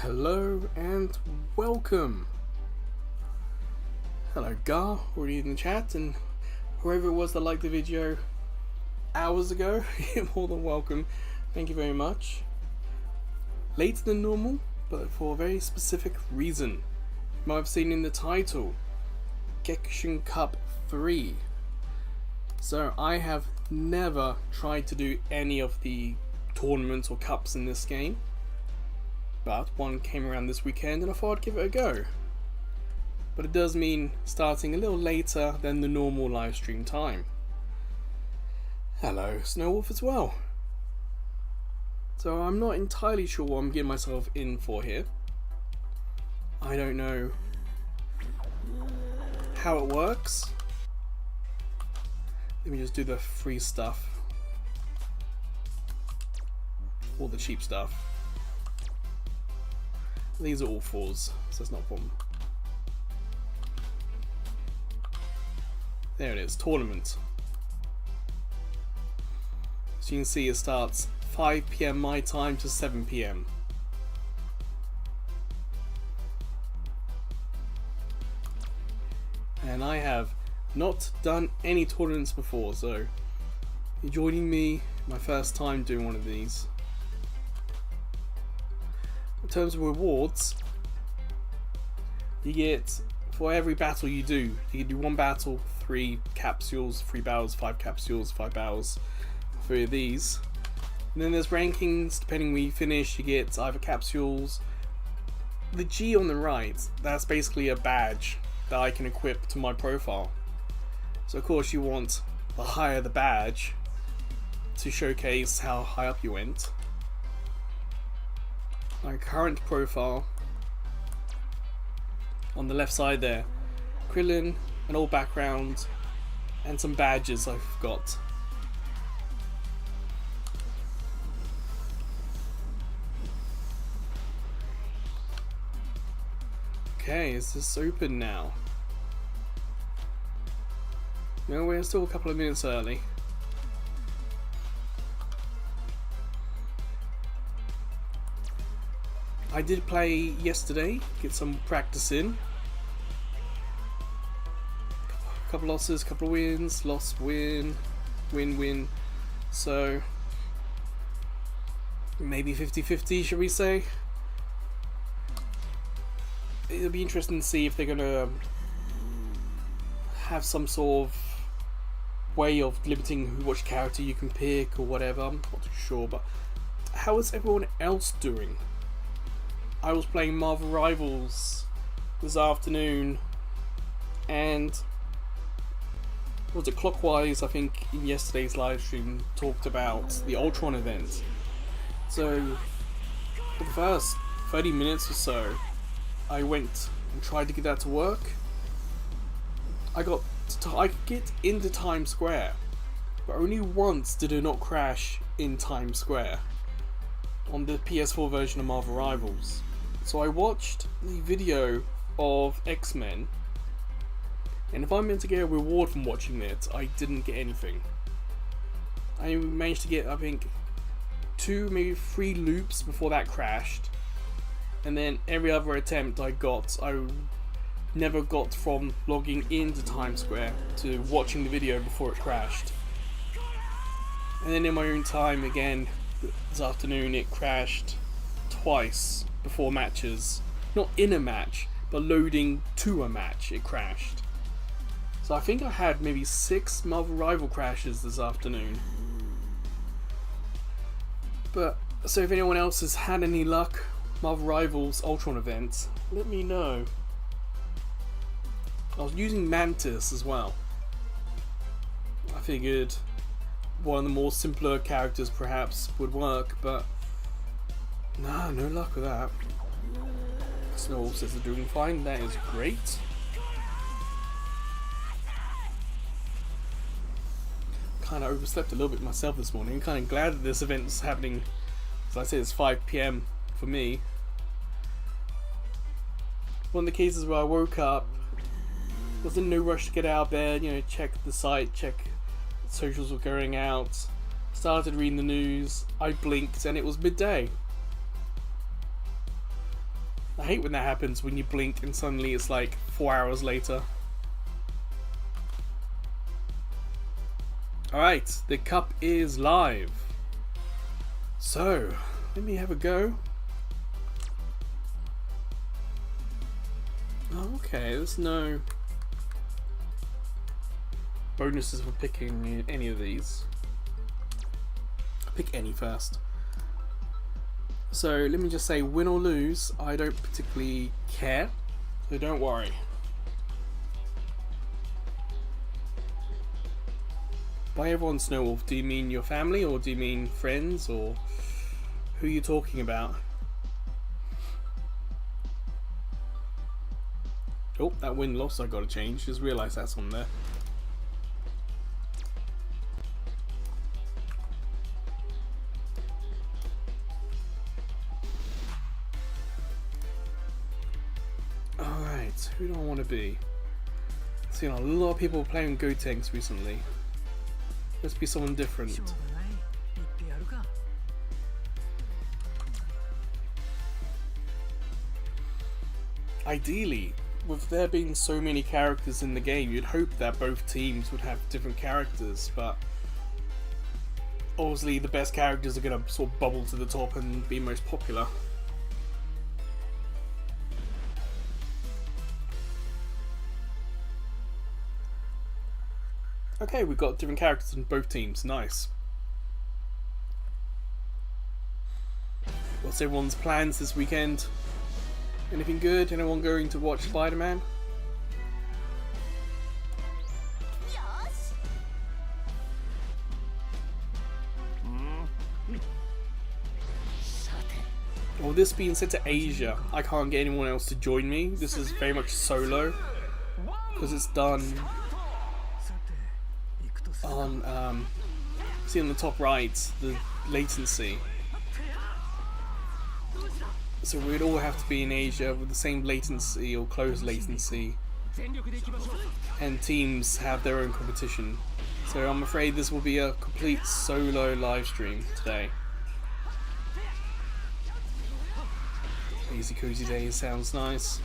Hello and welcome. Hello Gar, already in the chat, and whoever it was that liked the video hours ago, you're more than welcome. Thank you very much. Later than normal, but for a very specific reason. You might have seen in the title, Gekishin Cup 3. So I have never tried to do any of the tournaments or cups in this game. But one came around this weekend and I thought I'd give it a go. But it does mean starting a little later than the normal live stream time. Hello Snowwolf as well. So I'm not entirely sure what I'm getting myself in for here. I don't know how it works. Let me just do the free stuff. All the cheap stuff. These are all fours, so it's not a problem. There it is, tournament. So you can see it starts 5 PM my time to 7 PM. And I have not done any tournaments before, so you're joining me my first time doing one of these. In terms of rewards, you get, for every battle you do can do one battle, 3 capsules, 3 battles, 5 capsules, 5 battles, 3 of these. And then there's rankings, depending where you finish, you get either capsules. The G on the right, that's basically a badge that I can equip to my profile. So of course you want the higher the badge to showcase how high up you went. My current profile on the left side there, Krillin, an old background, and some badges I've got. Okay, is this open now? No, we're still a couple of minutes early. I did play yesterday, get some practice in. Couple losses, couple wins, loss, win, win, win. So maybe 50-50, should we say? It'll be interesting to see if they're gonna have some sort of way of limiting which character you can pick or whatever. I'm not too sure, but how is everyone else doing? I was playing Marvel Rivals this afternoon, and was it Clockwise, I think, in yesterday's live stream talked about the Ultron event. So for the first 30 minutes or so, I went and tried to get that to work. I could get into Times Square, but only once did it not crash in Times Square on the PS4 version of Marvel Rivals. So I watched the video of X-Men, and if I'm meant to get a reward from watching it, I didn't get anything. I managed to get, I think, 2, maybe 3 loops before that crashed, and then every other attempt I never got from logging into Times Square to watching the video before it crashed. And then in my own time again this afternoon it crashed twice before matches. Not in a match, but loading to a match it crashed. So I think I had maybe 6 Marvel Rival crashes this afternoon. But so if anyone else has had any luck, Marvel Rivals Ultron event, let me know. I was using Mantis as well. I figured one of the more simpler characters perhaps would work, but nah, no luck with that. Snow says they're doing fine, that is great. Kind of overslept a little bit myself this morning. I'm kind of glad that this event's happening. As I said, it's 5 PM for me. One of the cases where I woke up, was in no rush to get out of bed, check the site, check socials were going out, started reading the news, I blinked and it was midday. I hate when that happens, when you blink and suddenly it's like 4 hours later. Alright, the cup is live. So, let me have a go. Oh, okay, there's no bonuses for picking any of these. Pick any first. So let me just say, win or lose, I don't particularly care, so don't worry. By everyone, Snowwolf, do you mean your family, or do you mean friends, or who are you talking about? Oh, that win-loss I gotta change, just realised that's on there. Alright, who do I want to be? I've seen a lot of people playing Gotenks recently. Let's be someone different. Ideally, with there being so many characters in the game, you'd hope that both teams would have different characters, but obviously the best characters are going to sort of bubble to the top and be most popular. Okay, we've got different characters in both teams, nice. What's everyone's plans this weekend? Anything good? Anyone going to watch Spider-Man? Well, this being set to Asia, I can't get anyone else to join me. This is very much solo, because it's done on, see on the top right, the latency. So we'd all have to be in Asia with the same latency or close latency, and teams have their own competition. So I'm afraid this will be a complete solo live stream today. Easy cozy days sounds nice.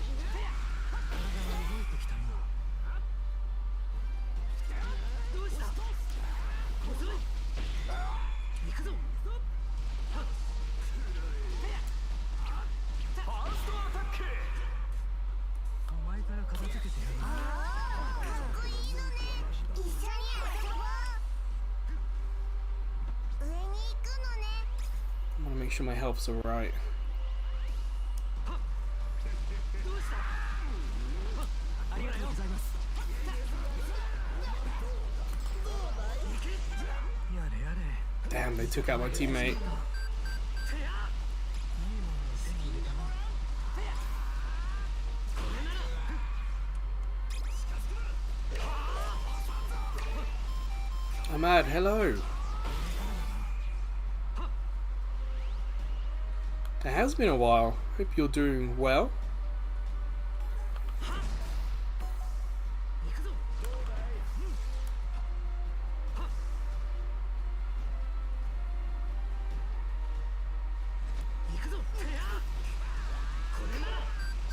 I want to make sure my health's alright. Damn, they took out my teammate. Ahmad, hello. It has been a while. Hope you're doing well.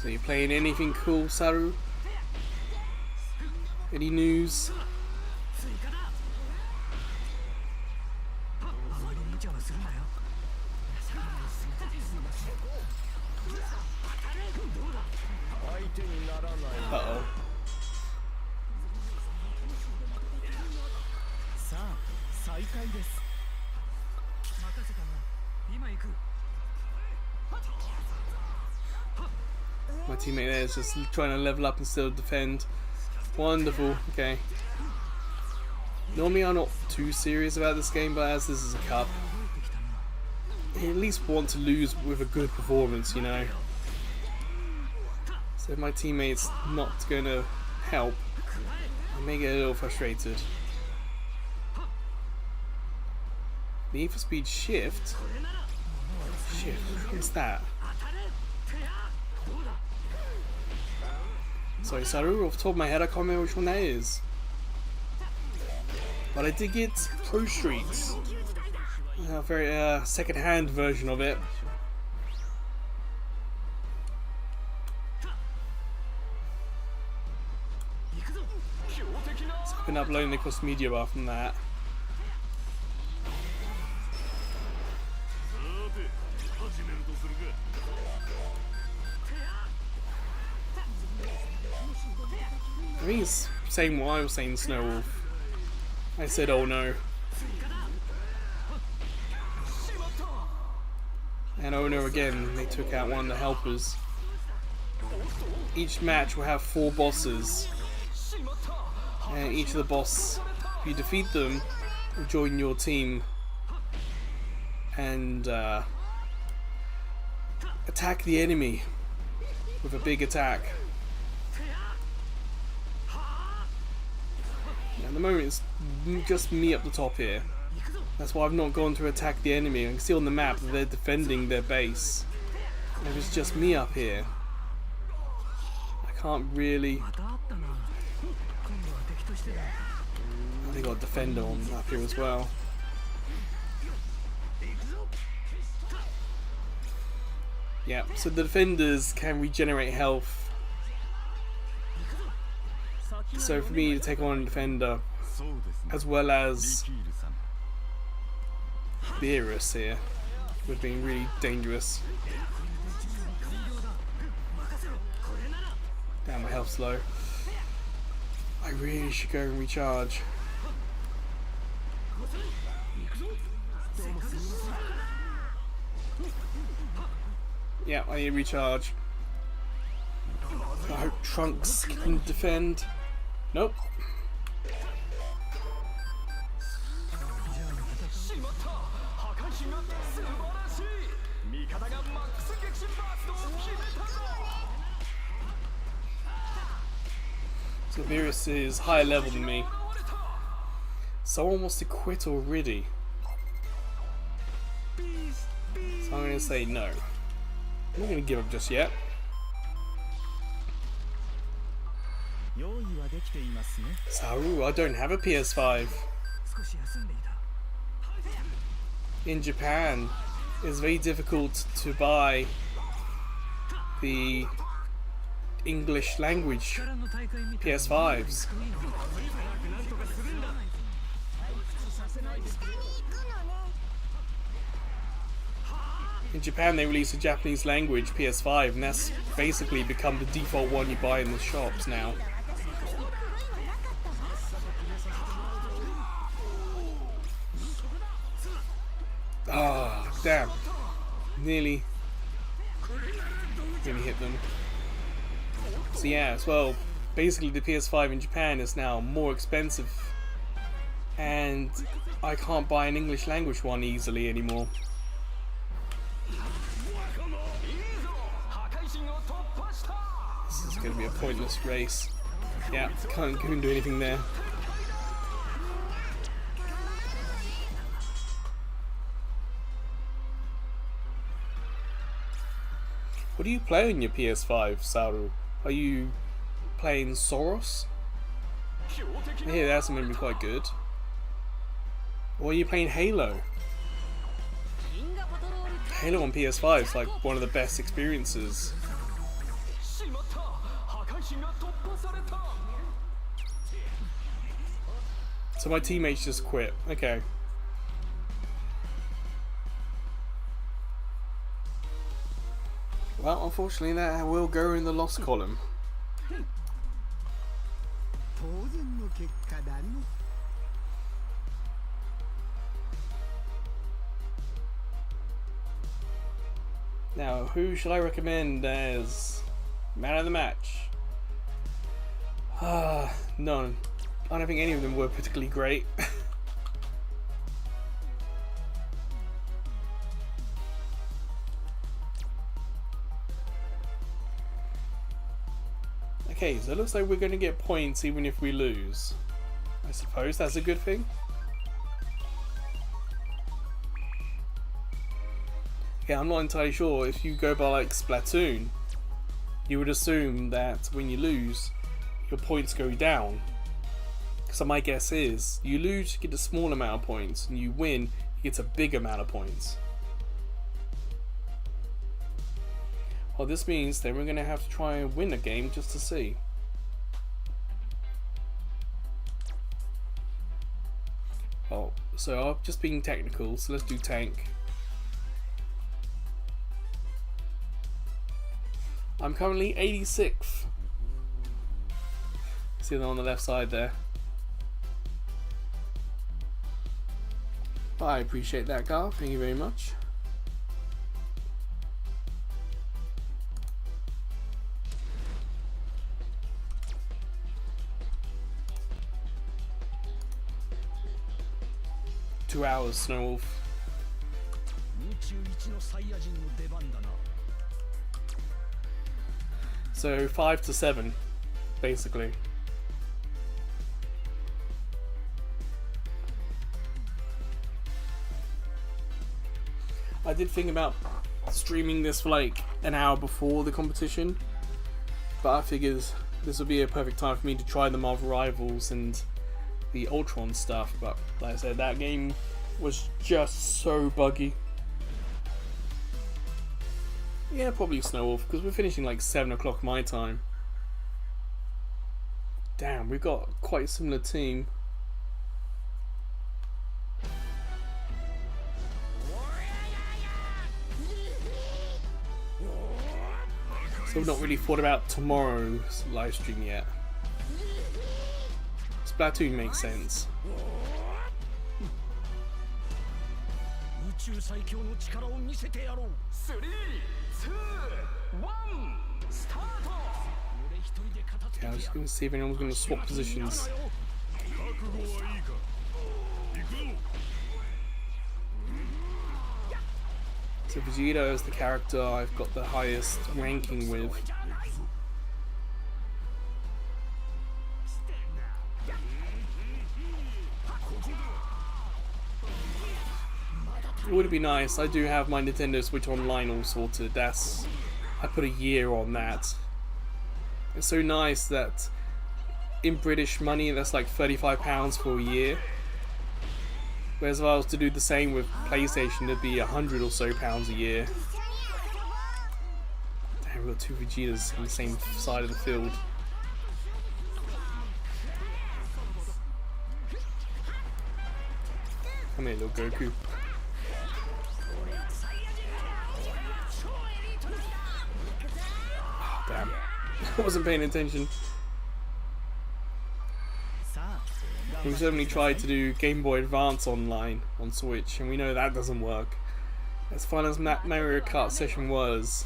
So you playing anything cool, Saru? Any news? Uh-oh. My teammate there is just trying to level up and still defend. Wonderful, okay. Normally I'm not too serious about this game, but as this is a cup, I at least want to lose with a good performance, you know. So if my teammate's not going to help, I may get a little frustrated. Need for speed shift? Shift, what's that? Sorry, Saru, off the top of my head I can't remember which one that is. But I did get Pro Streets. A very second-hand version of it. been uploading the cross media bar from that. I think it's saying what I was saying, Snowwolf. I said, oh no. And oh no again, they took out one of the helpers. Each match will have 4 bosses. And each of the boss, if you defeat them, will join your team and attack the enemy with a big attack. At the moment it's just me up the top here. That's why I've not gone to attack the enemy. I can see on the map that they're defending their base. And if it's just me up here, I can't really... They got a defender on up here as well. Yeah, so the defenders can regenerate health. So for me to take on a defender, as well as Beerus here, would have been really dangerous. Damn, my health's low. I really should go and recharge. Yeah, I need to recharge. I hope Trunks can defend. Nope. So Beerus is higher level than me. Someone wants to quit already. So I'm going to say no. I'm not going to give up just yet. Saru, I don't have a PS5. In Japan, it's very difficult to buy the English language PS5s. In Japan they released a Japanese language PS5 and that's basically become the default one you buy in the shops now. Ah, oh, damn. Nearly hit them. So yeah, as well, basically the PS5 in Japan is now more expensive and I can't buy an English language one easily anymore. This is going to be a pointless race. Yeah, couldn't do anything there. What do you play on your PS5, Saru? Are you playing Soros? I hear that's going to be quite good. Or are you playing Halo? Halo on PS5 is like one of the best experiences. So my teammates just quit. Okay. Well, unfortunately that will go in the lost column. Now, who should I recommend as man of the match? None. I don't think any of them were particularly great. Okay, so it looks like we're going to get points even if we lose. I suppose that's a good thing. Yeah, I'm not entirely sure. If you go by like Splatoon, you would assume that when you lose, your points go down. So my guess is, you lose, you get a small amount of points, and you win, you get a big amount of points. Well, this means that we're going to have to try and win a game just to see. Oh, so I've just been technical, so let's do tank. I'm currently 86th. See them on the left side there. I appreciate that, Gar. Thank you very much. Two hours, Snow Wolf. So 5 to 7, basically. I did think about streaming this for like an hour before the competition, but I figured this would be a perfect time for me to try the Marvel Rivals and the Ultron stuff. But like I said, that game was just so buggy. Yeah, probably Snow Wolf, because we're finishing like 7 o'clock my time. Damn, we've got quite a similar team. So we've not really thought about tomorrow's live stream yet. Splatoon makes sense. Okay, I was just going to see if anyone's going to swap positions. So Vegeta is the character I've got the highest ranking with. It would be nice. I do have my Nintendo Switch Online all sorted. I put a year on that. It's so nice that in British money that's like £35 for a year. Whereas if I was to do the same with PlayStation, it'd be £100 or so a year. Damn, we've got two Vegetas on the same side of the field. Come here, little Goku. Oh, damn. I wasn't paying attention. We certainly tried to do Game Boy Advance online on Switch, and we know that doesn't work. As fun as Mario Kart session was,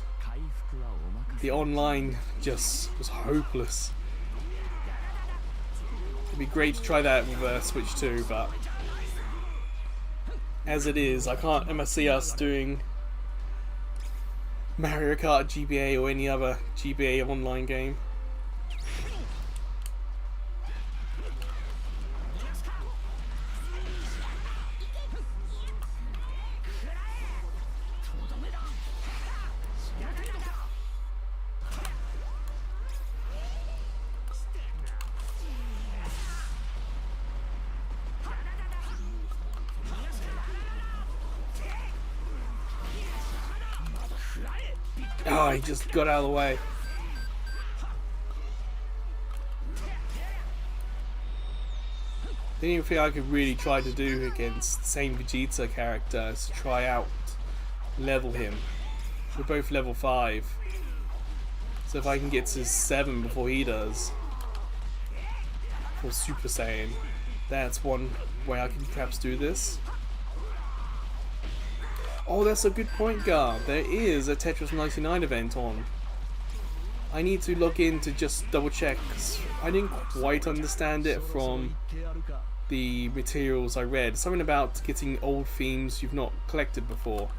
the online just was hopeless. It'd be great to try that with Switch 2, but as it is, I can't ever see us doing Mario Kart GBA or any other GBA online game. Oh, he just got out of the way. The only thing I could really try to do against the same Vegeta character is to try out level him. We're both level 5. So if I can get to 7 before he does, for Super Saiyan, that's one way I can perhaps do this. Oh, that's a good point, Gar. There is a Tetris 99 event on. I need to log in to just double check, 'cause I didn't quite understand it from the materials I read. Something about getting old themes you've not collected before.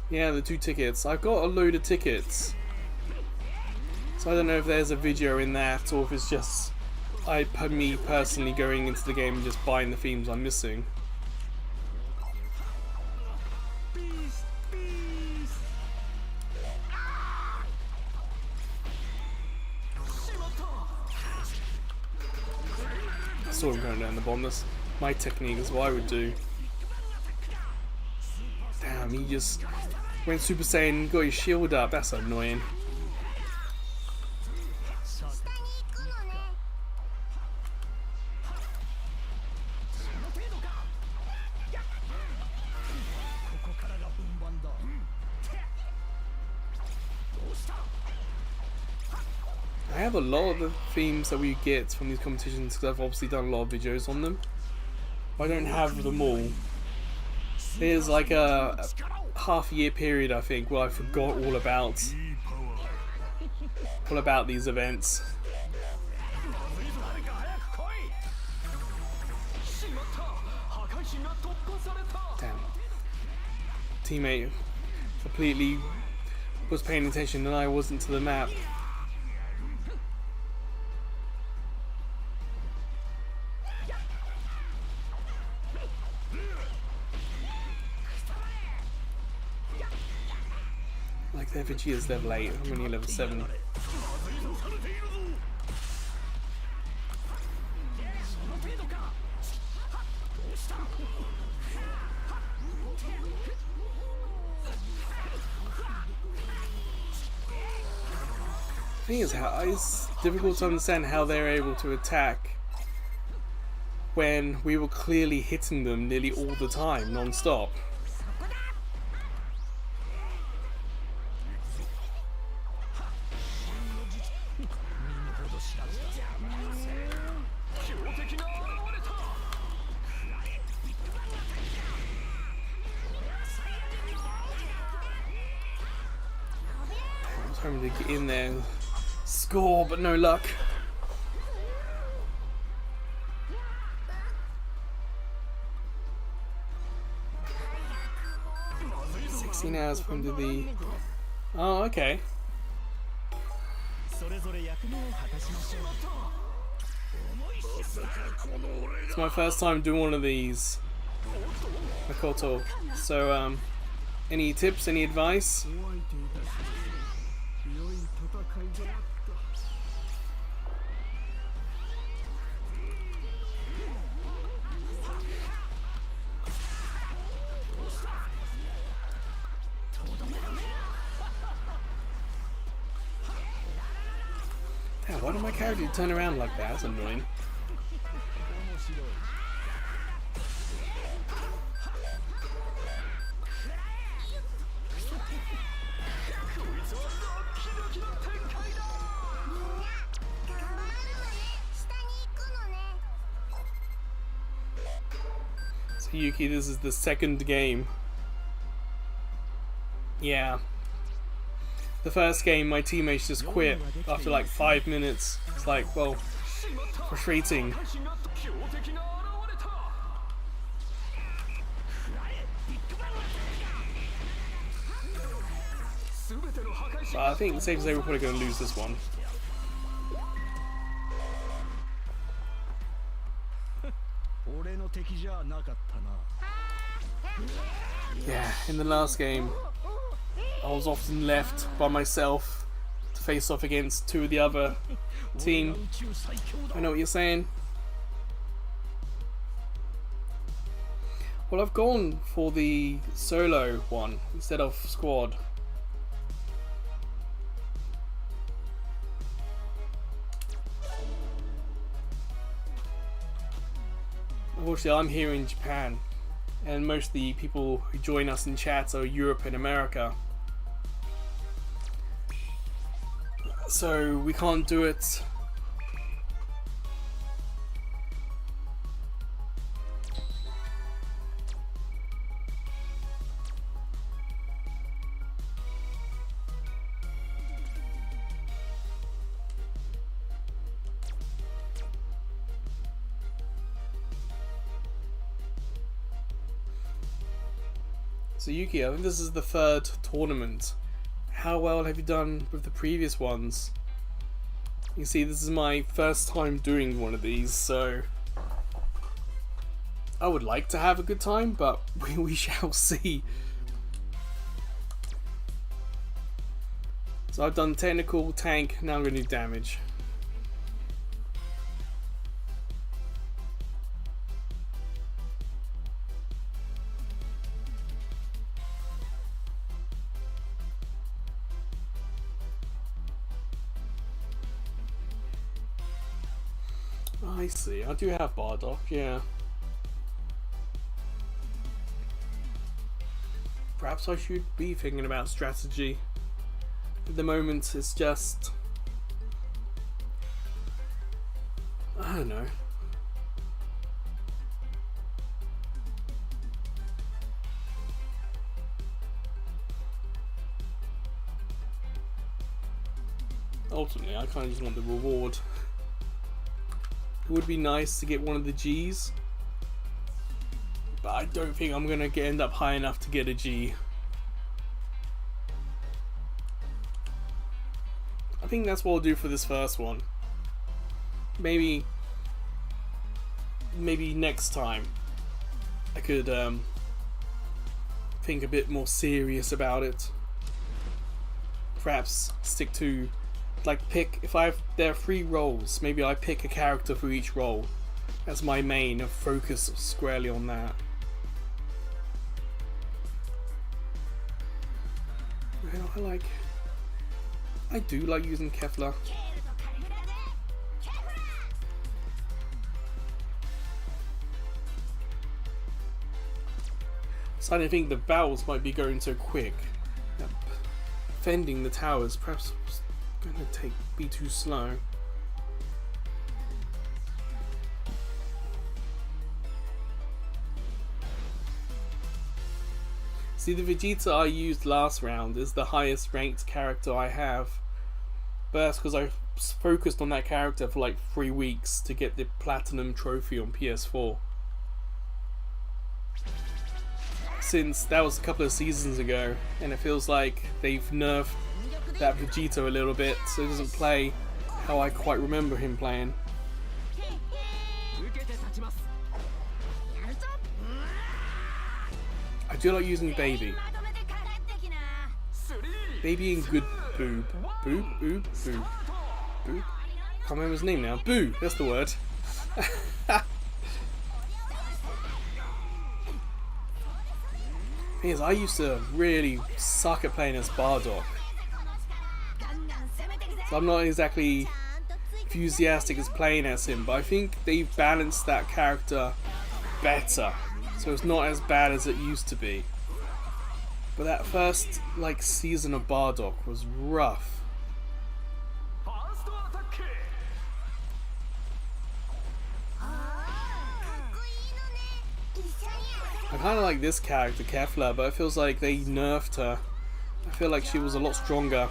Yeah, the 2 tickets. I've got a load of tickets. So I don't know if there's a video in that, or if it's just me personally going into the game and just buying the themes I'm missing. I saw him going down the bomb. That's my technique, is what I would do. Damn, he just When Super Saiyan got his shield up, that's annoying. I have a lot of the themes that we get from these competitions because I've obviously done a lot of videos on them. I don't have them all. There's like a half-year period, I think, where I forgot all about these events. Damn. Teammate completely was paying attention and I wasn't to the map. Like their Vegeta's level 8, I'm only level 7. The thing is, it's difficult to understand how they're able to attack when we were clearly hitting them nearly all the time, non-stop. I was hoping to get in there and score, but no luck. Hours from the... Oh, okay. It's my first time doing one of these, Makoto. So, any tips, any advice? Why did my character turn around like that? That's annoying. So Yuki, this is the second game. Yeah. The first game, my teammates just quit after like 5 minutes. It's like, well, frustrating. But I think it's safe to say we're probably going to lose this one. Yeah, in the last game, I was often left by myself to face off against two of the other team. I know what you're saying. Well, I've gone for the solo one instead of squad. Unfortunately, I'm here in Japan, and most of the people who join us in chats are Europe and America. So we can't do it. So Yuki, I think this is the third tournament. How well have you done with the previous ones? You see, this is my first time doing one of these, so I would like to have a good time, but we shall see. So I've done technical, tank, now I'm going to do damage. I see. I do have Bardock, yeah. Perhaps I should be thinking about strategy. At the moment, it's just... I don't know. Ultimately, I kind of just want the reward. It would be nice to get one of the Gs, but I don't think I'm gonna end up high enough to get a G. I think that's what I'll do for this first one. Maybe next time I could think a bit more serious about it. Perhaps stick to, like, there are 3 roles, maybe I pick a character for each role as my main and focus squarely on that. Well, I do like using Kefla. So I don't think the battles might be going so quick. Defending the towers perhaps going to be too slow. See, the Vegeta I used last round is the highest ranked character I have, but that's because I focused on that character for like 3 weeks to get the Platinum trophy on PS4. Since that was a couple of seasons ago, and it feels like they've nerfed that Vegeta a little bit, so it doesn't play how I quite remember him playing. I do like using Baby. Baby and good Boob. Boob? Oob? Boob. Boob? Can't remember his name now. Boo! That's the word. Thing is, I used to really suck at playing as Bardock. So I'm not exactly enthusiastic as playing as him, but I think they've balanced that character better. So it's not as bad as it used to be. But that first season of Bardock was rough. I kind of like this character, Kefla, but it feels like they nerfed her. I feel like she was a lot stronger.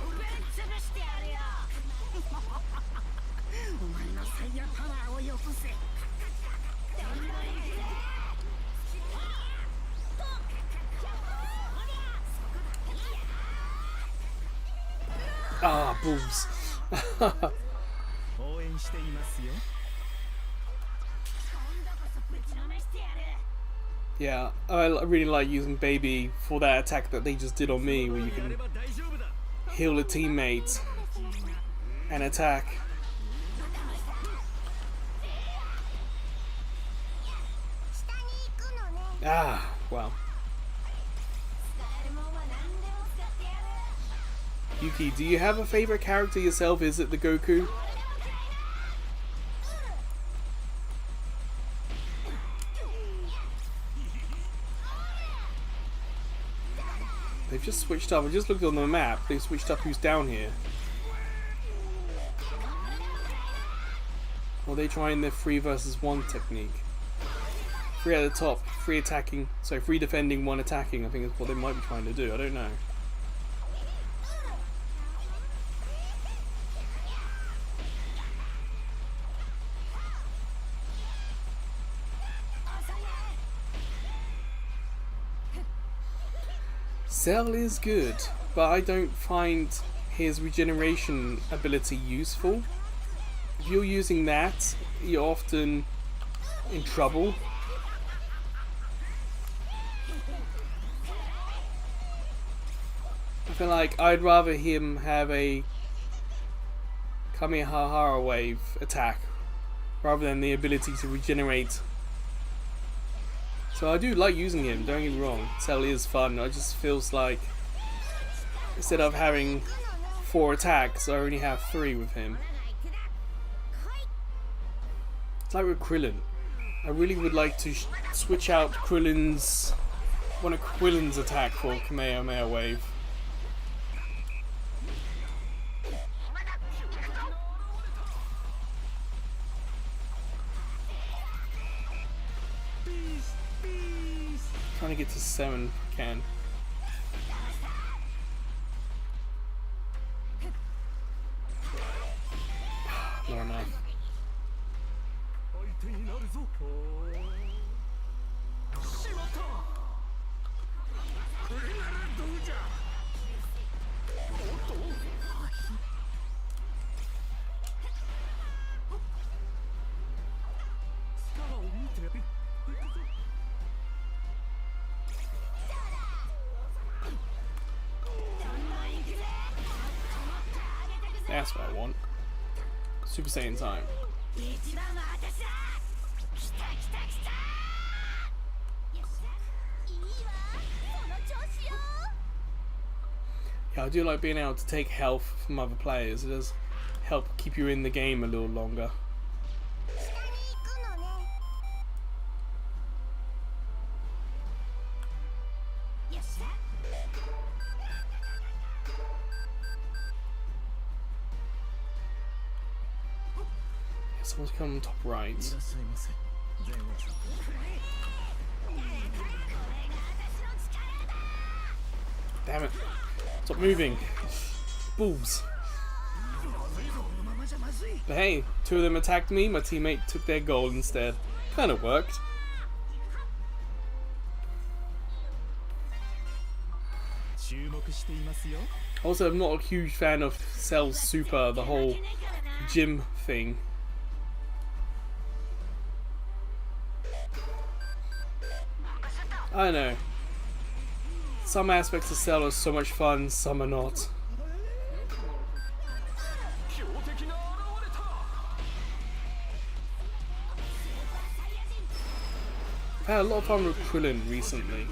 Ah, boobs. Yeah, I really like using Baby for that attack that they just did on me, where you can heal a teammate and attack. Ah, wow. Yuki, do you have a favorite character yourself? Is it the Goku? They've just switched up. I just looked on the map. They've switched up who's down here. Or are they trying the 3 versus 1 technique? 3 at the top, 3 attacking, so 3 defending, 1 attacking. I think is what they might be trying to do. I don't know. Cell is good, but I don't find his regeneration ability useful. If you're using that, you're often in trouble. I feel like I'd rather him have a Kamehameha wave attack rather than the ability to regenerate. So I do like using him, don't get me wrong. Cell is fun. It just feels like instead of having 4 attacks, I only have 3 with him. It's like with Krillin. I really would like to switch out Krillin's... one of Krillin's attack for Kamehameha Wave. Trying to get to 7 if I can. Not enough. That's what I want. Super Saiyan time. Yeah, I do like being able to take health from other players. It does help keep you in the game a little longer. Someone's coming on top right. Damn it. Stop moving. Balls. But hey, 2 of them attacked me, my teammate took their goal instead. Kinda worked. Also, I'm not a huge fan of Cell's super, the whole gym thing. I know. Some aspects of Cell are so much fun, some are not. I've had a lot of fun with Krillin recently.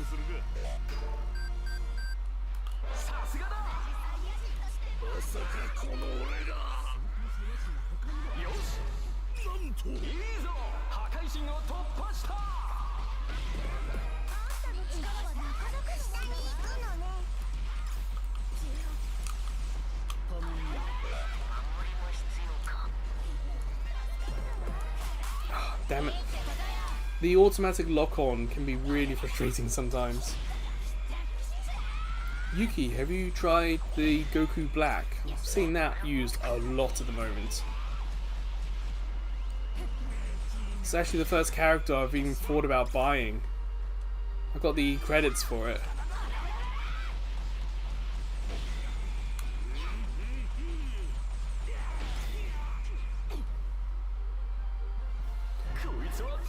Damn it. The automatic lock-on can be really frustrating sometimes. Yuki, have you tried the Goku Black? I've seen that used a lot at the moment. It's actually the first character I've even thought about buying. I got the credits for it.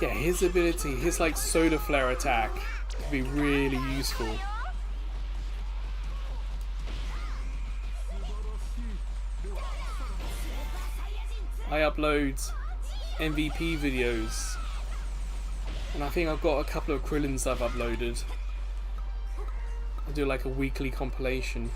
Yeah, his ability, his like solar flare attack could be really useful. I upload MVP videos, and I think I've got a couple of Krillins I've uploaded. I'll do like a weekly compilation.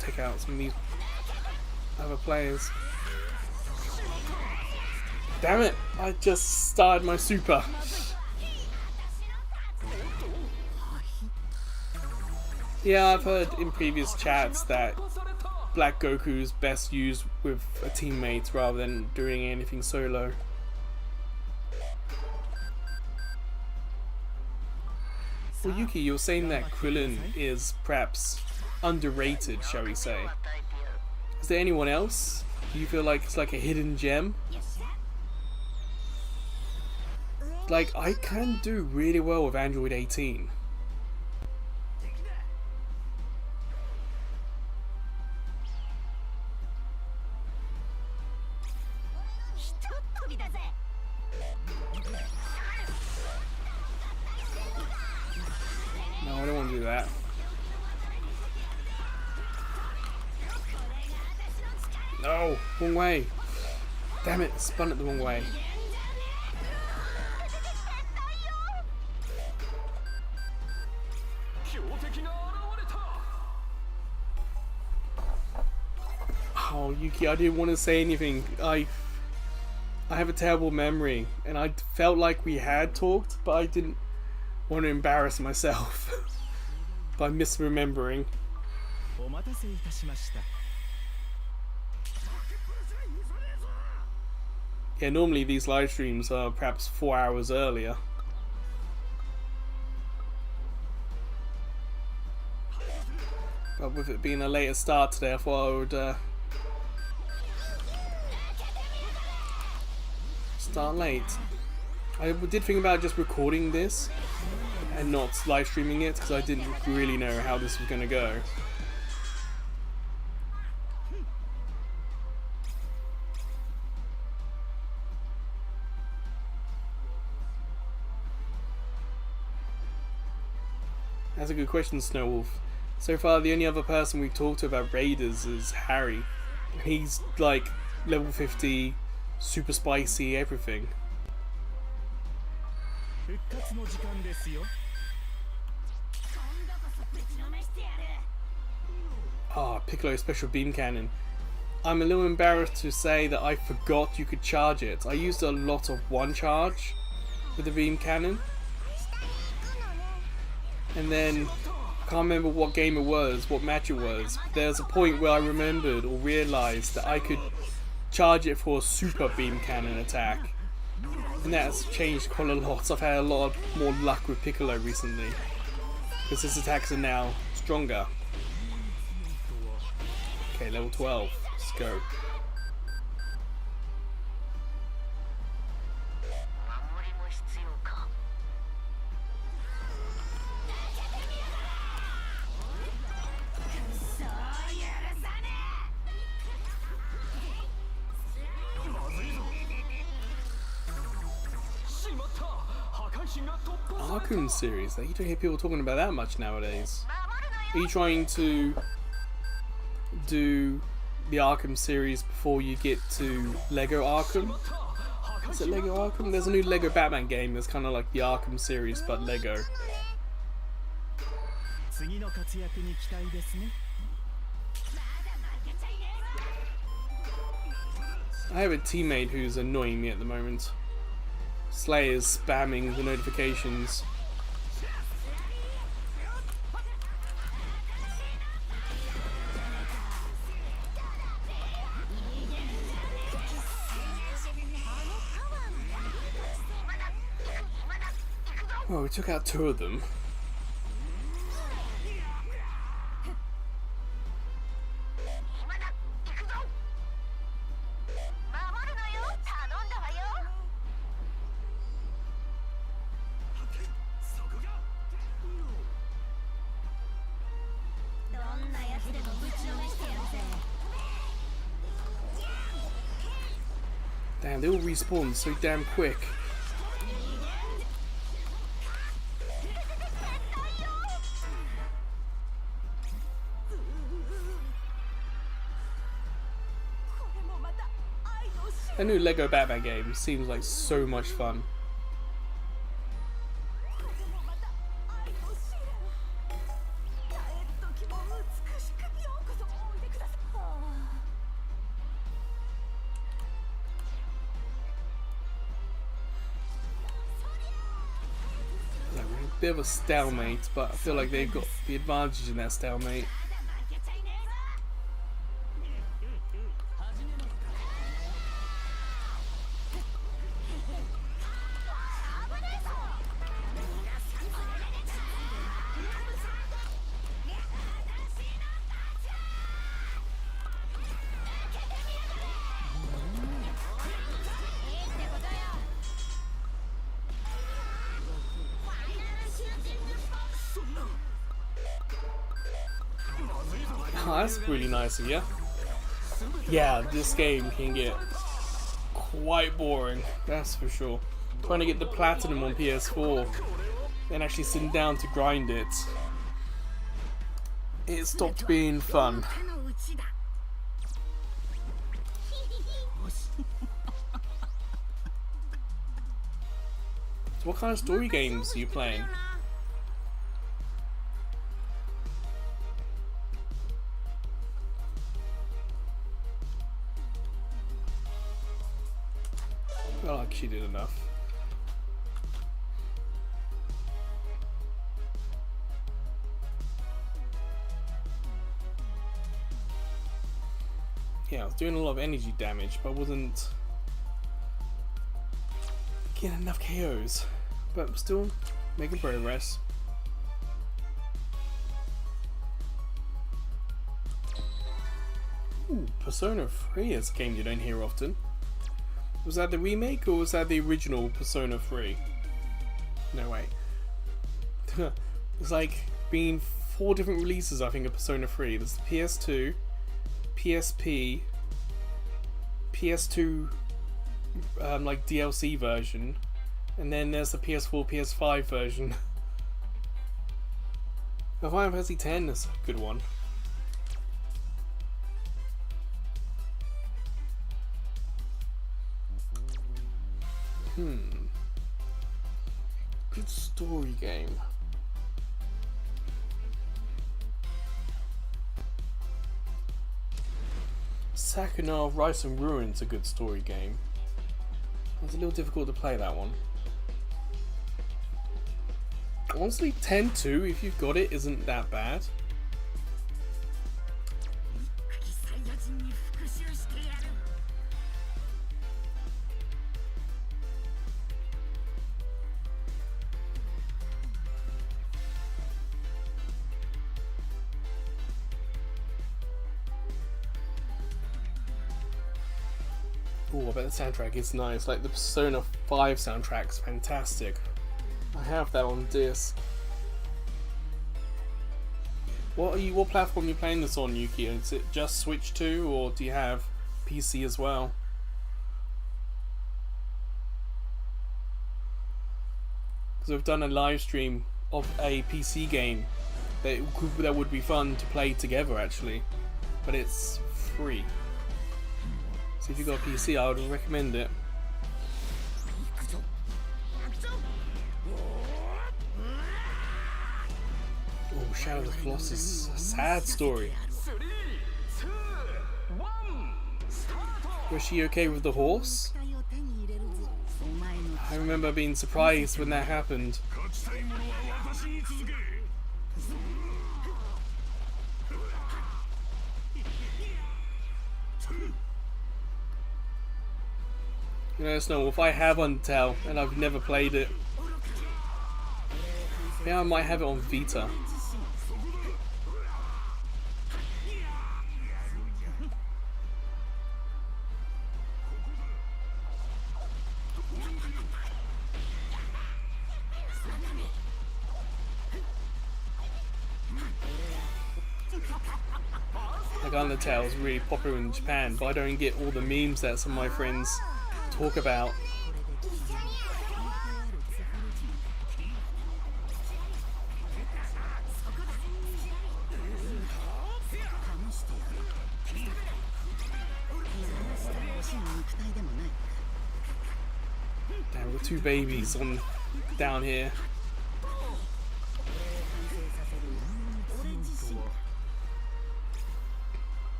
Take out some of these other players. Damn it! I just started my super. Yeah, I've heard in previous chats that Black Goku is best used with a teammate rather than doing anything solo. Well, Yuki, you're saying that Krillin is perhaps underrated, shall we say. Is there anyone else? Do you feel like it's like a hidden gem? Like, I can do really well with Android 18. No, I don't want to do that. Wrong way. Damn it, spun it the wrong way. Oh, Yuki, I didn't want to say anything. I have a terrible memory, and I felt like we had talked, but I didn't want to embarrass myself by misremembering. Yeah, normally these live streams are perhaps 4 hours earlier. But with it being a later start today, I thought I would start late. I did think about just recording this and not live streaming it because I didn't really know how this was going to go. That's a good question, Snowwolf. So far, the only other person we've talked to about Raiders is Harry. He's like level 50, super spicy, everything. Ah, Piccolo special beam cannon. I'm a little embarrassed to say that I forgot you could charge it. I used a lot of one charge with the beam cannon. And then, I can't remember what game it was, what match it was. But there's a point where I remembered or realised that I could charge it for a super beam cannon attack. And that's changed quite a lot. I've had a lot more luck with Piccolo recently. Because his attacks are now stronger. Okay, level 12. Let's go. Arkham series, you don't hear people talking about that much nowadays. Are you trying to do the Arkham series before you get to Lego Arkham? Is it Lego Arkham? There's a new Lego Batman game that's kind of like the Arkham series but Lego. I have a teammate who's annoying me at the moment. Slayer's spamming the notifications. Well, we took out 2 of them. Damn, they all respawn so damn quick. A new Lego Batman game seems like so much fun. Bit of a stalemate, but I feel like they've got the advantage in that stalemate. Oh, that's really nice of you. Yeah, this game can get quite boring, that's for sure. Trying to get the platinum on PS4 and actually sitting down to grind it, it stopped being fun. So what kind of story games are you playing? I feel like she did enough. Yeah, I was doing a lot of energy damage, but I wasn't getting enough KOs. But still making progress. Ooh, Persona 3 is a game you don't hear often. Was that the remake or was that the original Persona 3? No way. There's like been 4 different releases, I think, of Persona 3. There's the PS2, PSP, PS2 like DLC version, and then there's the PS4, PS5 version. The Final Fantasy X is a good one. Good story game. Sakuna of Rice and Ruin's a good story game. It's a little difficult to play that one. Honestly, 10-2, if you've got it, isn't that bad. Oh, I bet the soundtrack is nice. Like the Persona 5 soundtrack's fantastic. I have that on disc. What platform are you playing this on, Yuki? Is it just Switch 2, or do you have PC as well? Because we've done a live stream of a PC game that would be fun to play together actually, but it's free. So if you've got a PC, I would recommend it. Oh, Shadow of the Colossus, a sad story. Was she okay with the horse? I remember being surprised when that happened. You know, Snowwolf, I have Undertale and I've never played it. Yeah, I might have it on Vita. Like Undertale is really popular in Japan, but I don't get all the memes that some of my friends talk about. Damn, we've got 2 babies on down here.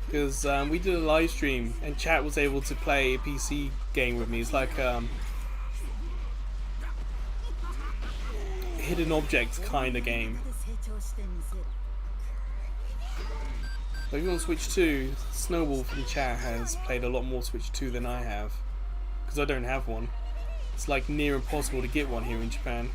Because we did a live stream and chat was able to play a PC game with me. It's like hidden object kind of game. But if you're on Switch 2, Snowwolf in chat has played a lot more Switch 2 than I have. Because I don't have one. It's like near impossible to get one here in Japan.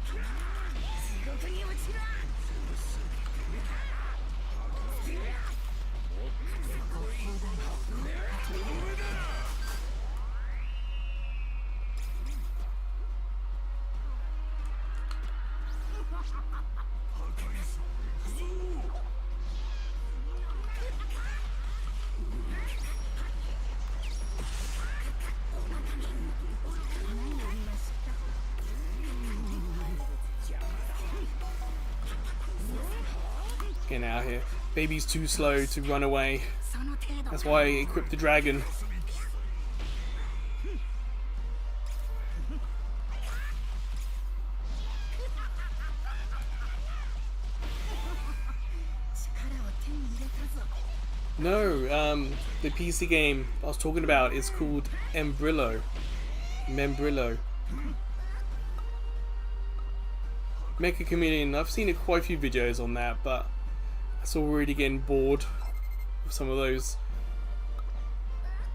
Getting out of here. Baby's too slow to run away. That's why I equipped the dragon. No, the PC game I was talking about is called Membrillo. Mecha Chameleon, I've seen quite a few videos on that, but that's already getting bored with some of those.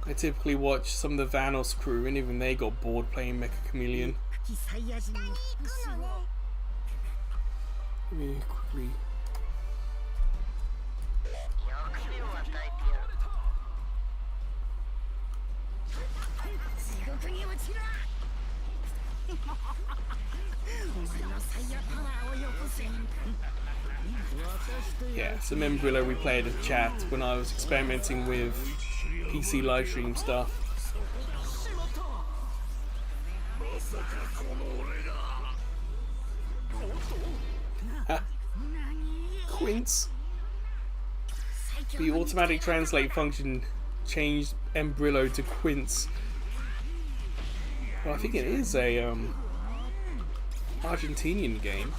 I typically watch some of the Vanos crew, and even they got bored playing Mecha Chameleon. Let me quickly. Yeah, so Membrillo we played a chat when I was experimenting with PC livestream stuff. Quince. The automatic translate function changed Membrillo to Quince. Well, I think it is a Argentinian game.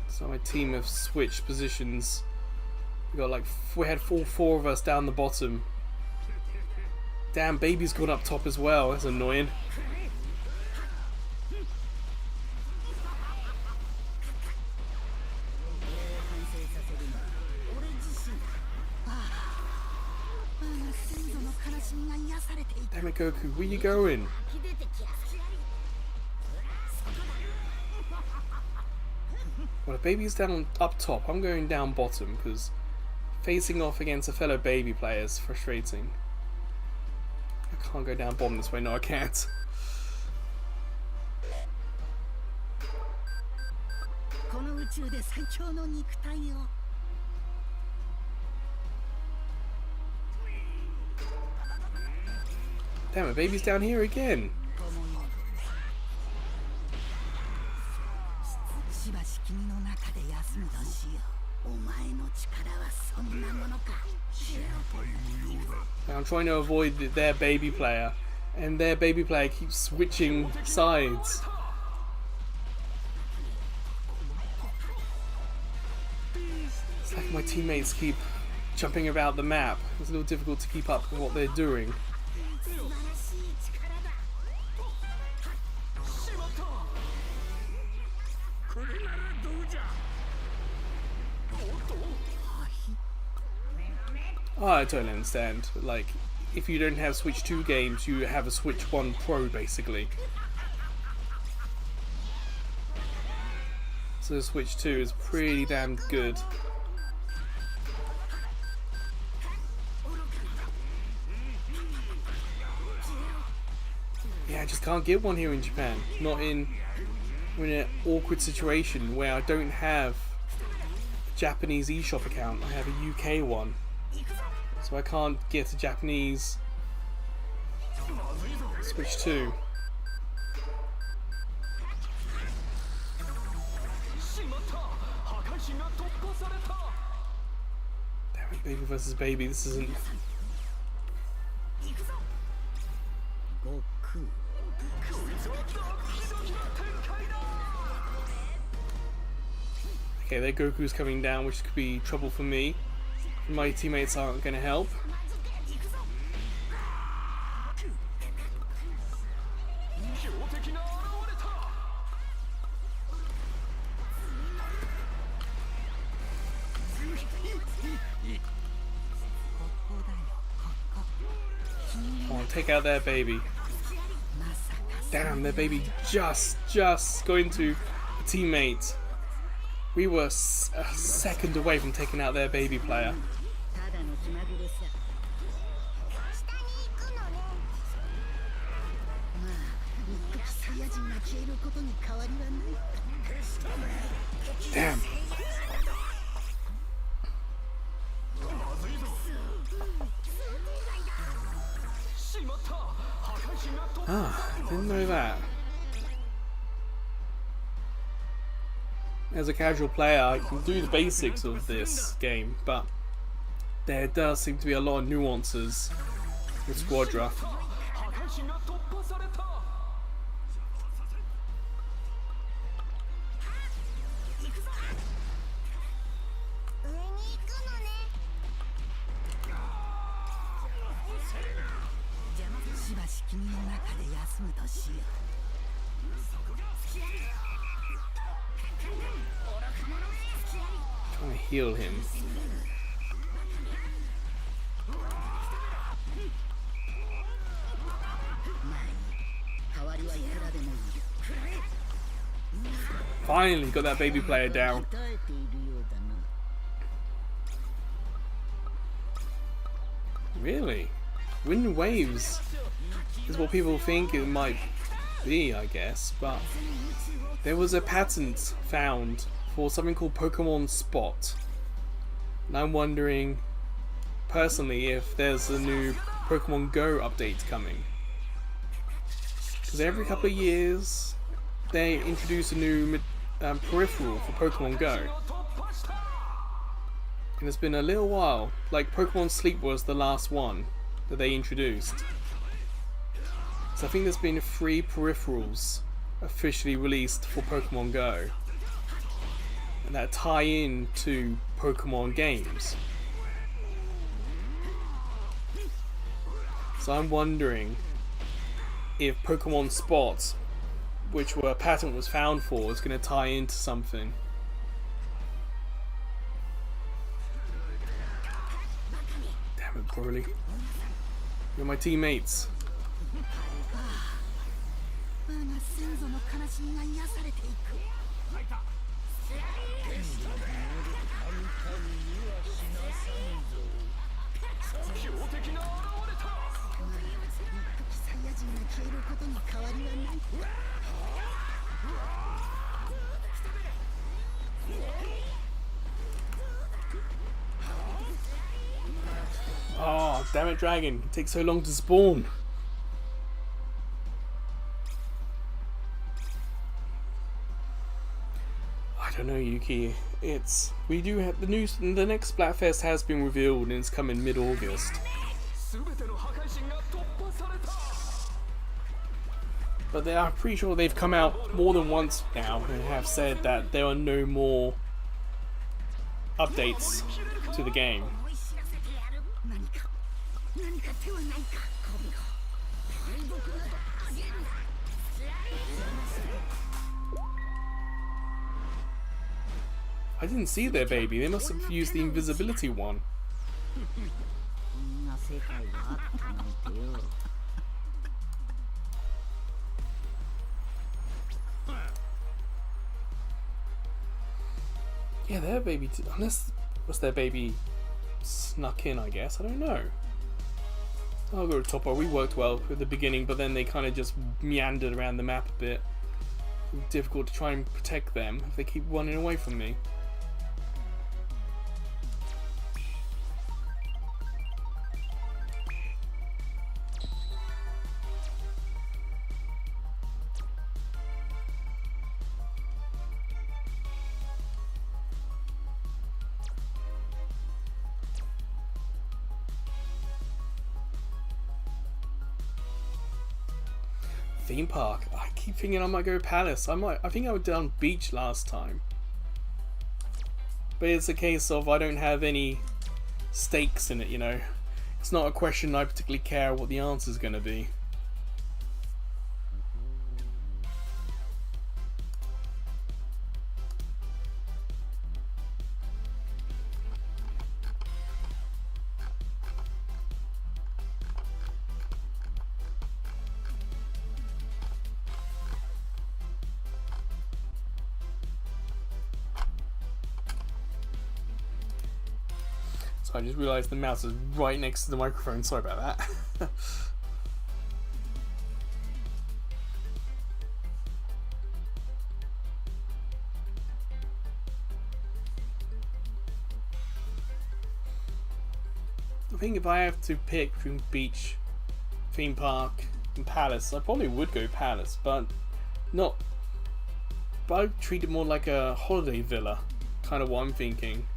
So my team have switched positions. We got we had all four of us down the bottom. Damn, baby's gone up top as well. That's annoying. Damn it, Goku, where you going? Well, if baby's down up top, I'm going down bottom, because facing off against a fellow baby player is frustrating. I can't go down bottom this way. No, I can't. Damn it, baby's down here again. I'm trying to avoid their baby player, and their baby player keeps switching sides. It's like my teammates keep jumping about the map. It's a little difficult to keep up with what they're doing. Oh, I totally understand. Like, if you don't have Switch 2 games, you have a Switch 1 Pro, basically. So Switch 2 is pretty damn good. Yeah, I just can't get one here in Japan. Not in an awkward situation where I don't have a Japanese eShop account. I have a UK one. So I can't get a Japanese Switch 2. Damn it, baby versus baby, this isn't... Okay, there Goku's coming down, which could be trouble for me. My teammates aren't going to help. Come on, take out their baby. Damn, their baby just got into a teammate. We were a second away from taking out their baby player. Damn. Ah, didn't know that. As a casual player, I can do the basics of this game, but there does seem to be a lot of nuances with Squadra. heal him. Finally got that baby player down. Really? Wind waves is what people think it might be, I guess, but there was a patent found for something called Pokemon Spot. And I'm wondering, personally, if there's a new Pokemon Go update coming. Because every couple of years, they introduce a new peripheral for Pokemon Go. And it's been a little while. Like Pokemon Sleep was the last one that they introduced. So I think there's been 3 peripherals officially released for Pokemon Go. And that tie in to Pokemon games. So I'm wondering if Pokemon Spot, which a patent was found for, is going to tie into something. Damn it, Broly. You're my teammates. Oh, damn it, dragon. It takes so long to spawn. I don't know, Yuki. We do have the news. The next Splatfest has been revealed and it's coming mid-August. But I'm pretty sure they've come out more than once now and have said that there are no more updates to the game. I didn't see their baby. They must have used the invisibility one. Yeah, their baby, unless was their baby snuck in, I guess. I don't know. I'll go to Topper. We worked well at the beginning, but then they kind of just meandered around the map a bit. It was difficult to try and protect them if they keep running away from me. Theme park. I keep thinking I might go Palace. I think I would done Beach last time. But it's a case of I don't have any stakes in it, you know. It's not a question I particularly care what the answer is going to be. I just realised the mouse is right next to the microphone. Sorry about that. I think if I have to pick between Beach, Theme Park, and Palace, I probably would go Palace, but not. But I'd treat it more like a holiday villa, kind of what I'm thinking.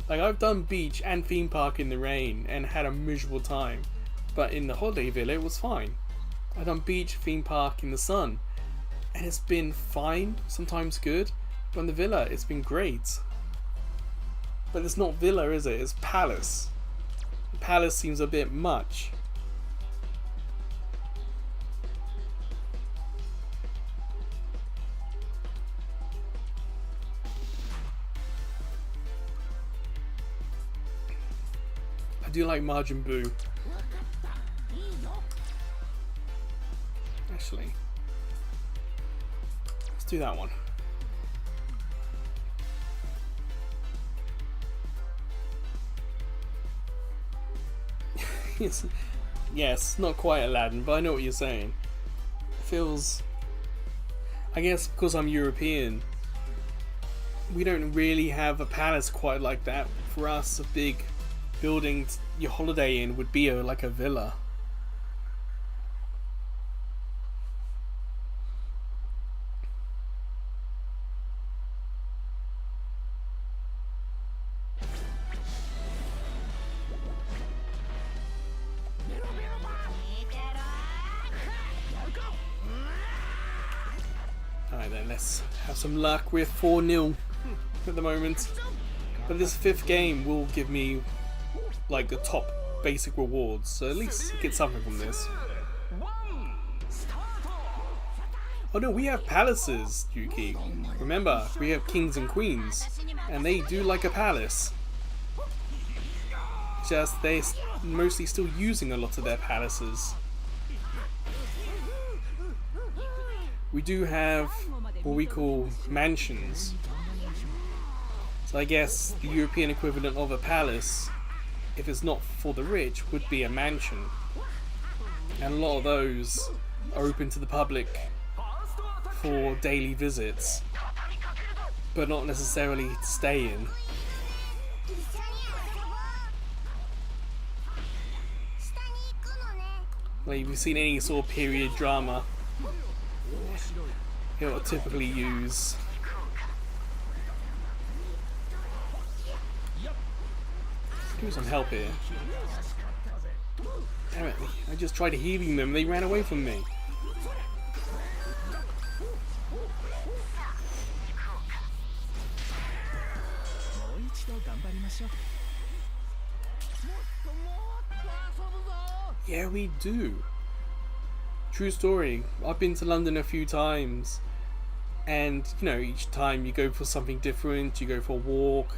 Like, I've done Beach and Theme Park in the rain and had a miserable time, but in the holiday villa it was fine. I've done Beach, Theme Park in the sun, and it's been fine, sometimes good, but in the villa it's been great. But it's not villa, is it? It's Palace. Palace seems a bit much. do like Majin Buu. Actually, let's do that one. Yes, not quite Aladdin, but I know what you're saying. It feels... I guess because I'm European, we don't really have a palace quite like that. For us, a big building your holiday in would be like a villa. Alright then, let's have some luck. We're 4-0 at the moment. But this 5th game will give me like the top basic rewards, so at least get something from this. Oh no, we have palaces, Yuki. Remember, we have kings and queens, and they do like a palace. Just they're mostly still using a lot of their palaces. We do have what we call mansions. So I guess the European equivalent of a palace, if it's not for the rich, would be a mansion. And a lot of those are open to the public for daily visits, but not necessarily to stay in. Like if you've seen any sort of period drama, it'll typically use some help here. Damn it, I just tried healing them, they ran away from me. Yeah, we do. True story. I've been to London a few times, and you know, each time you go for something different, you go for a walk.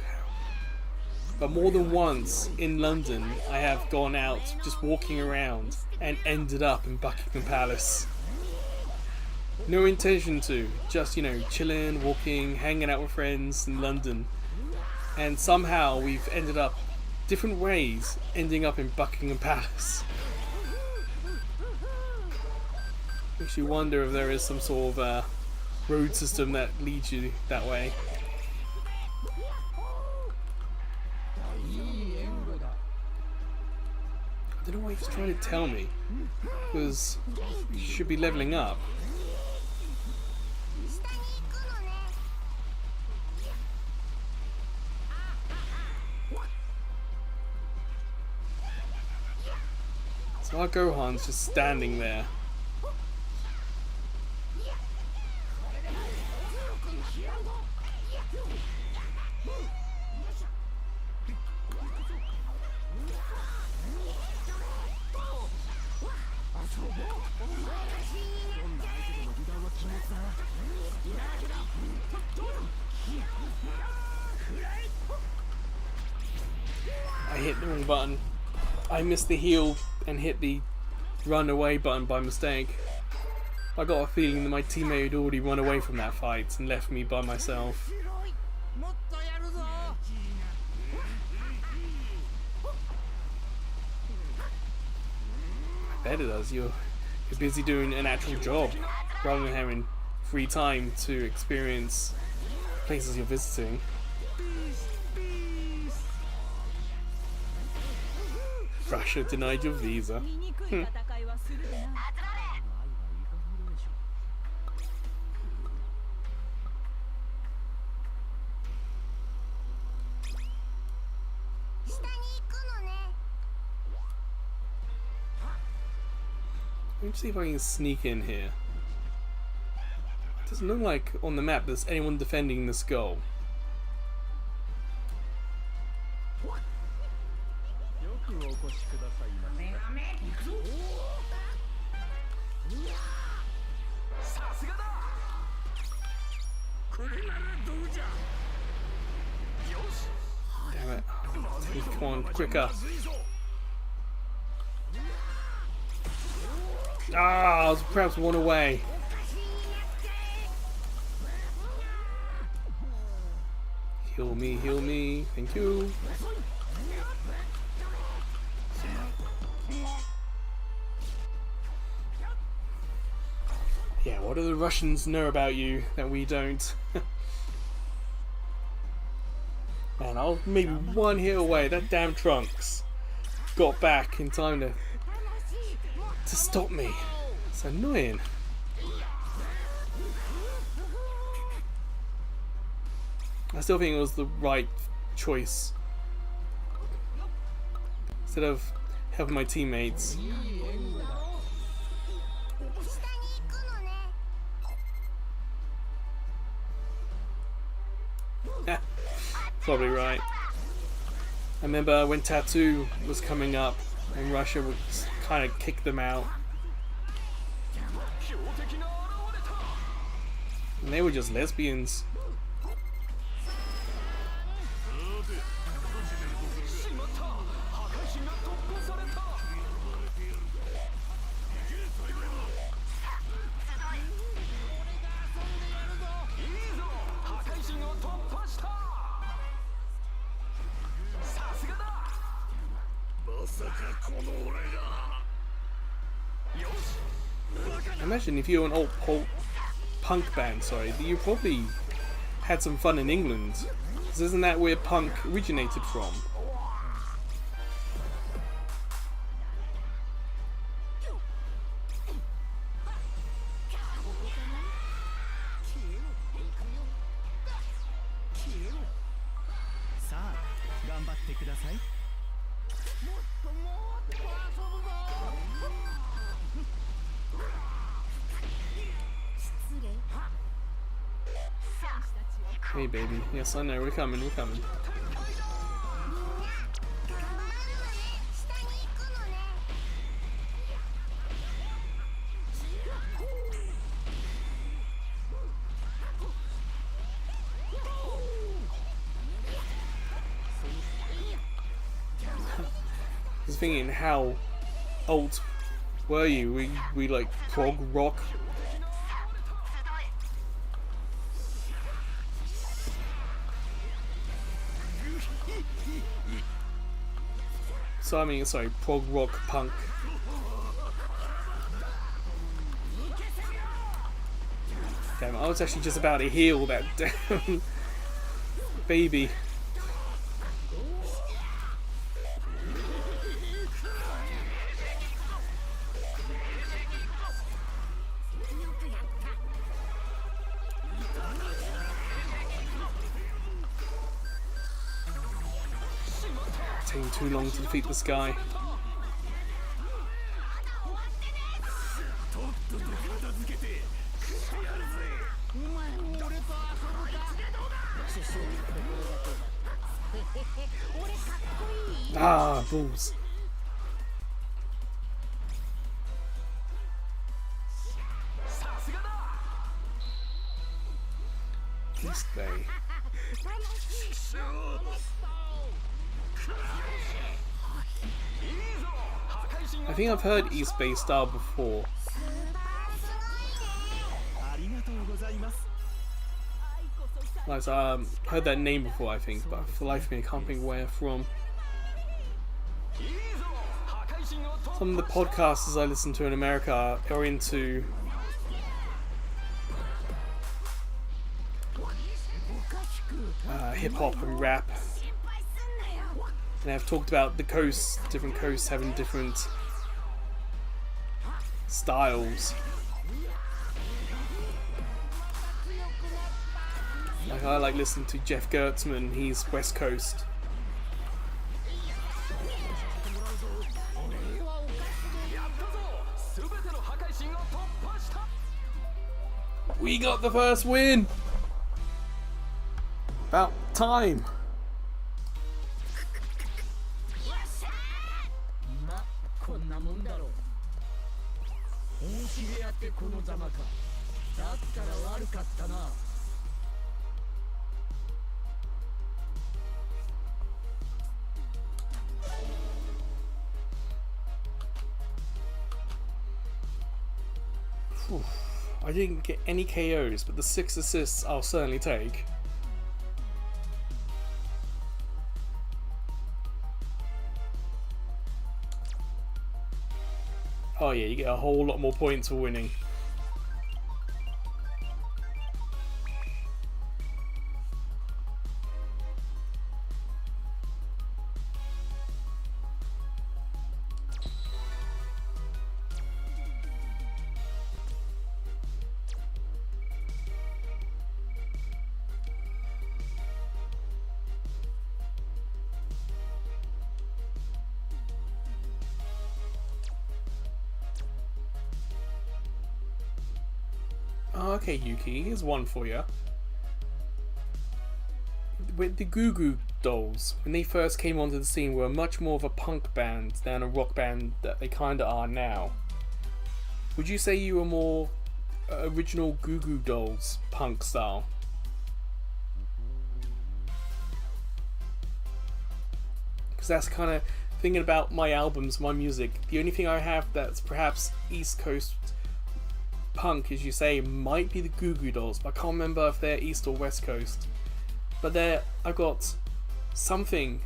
But more than once in London, I have gone out just walking around and ended up in Buckingham Palace. No intention to, just, you know, chilling, walking, hanging out with friends in London. And somehow we've ended up different ways, ending up in Buckingham Palace. Makes you wonder if there is some sort of road system that leads you that way. I don't know what he's trying to tell me, because you should be leveling up. So our Gohan's just standing there. I hit the wrong button. I missed the heal and hit the run away button by mistake. I got a feeling that my teammate had already run away from that fight and left me by myself. I bet it does. You're busy doing an actual job rather than having free time to experience places you're visiting. Russia denied your visa. Let me see if I can sneak in here. It doesn't look like on the map there's anyone defending this goal. Damn it. Come on, quicker. Ah, I was perhaps one away. Heal me, thank you. Yeah, what do the Russians know about you that we don't? Man, I was maybe one hit away. That damn Trunks got back in time to stop me. It's annoying. I still think it was the right choice. Instead of helping my teammates. Probably right. I remember when Tattoo was coming up and Russia would kind of kick them out. And they were just lesbians. Imagine if you were an old punk band, you probably had some fun in England. 'Cause isn't that where punk originated from? Hey baby, yes I know, we're coming, we're coming. I was thinking, how old were you? We like prog rock? So I mean, sorry, prog rock punk. Damn, I was actually just about to heal that damn baby. Taking too long to defeat this guy. Ah, balls. East Bay. I think I've heard East Bay style before. Like, heard that name before, I think, but for the life of me, I can't think where from. Some of the podcasters I listen to in America are into hip hop and rap, and I've talked about the coasts, different coasts having different styles. Like, I like listening to Jeff Gertzman, he's West Coast. We got the first win! About time! I didn't get any KOs, but the 6 assists I'll certainly take. Oh yeah, you get a whole lot more points for winning. Oh, okay, Yuki, here's one for you. With the Goo Goo Dolls, when they first came onto the scene, were much more of a punk band than a rock band that they kinda are now. Would you say you were more original Goo Goo Dolls, punk style? Because that's kind of thinking about my albums, my music. The only thing I have that's perhaps East Coast punk, as you say, might be the Goo Goo Dolls, but I can't remember if they're East or West Coast. But there, I've got something,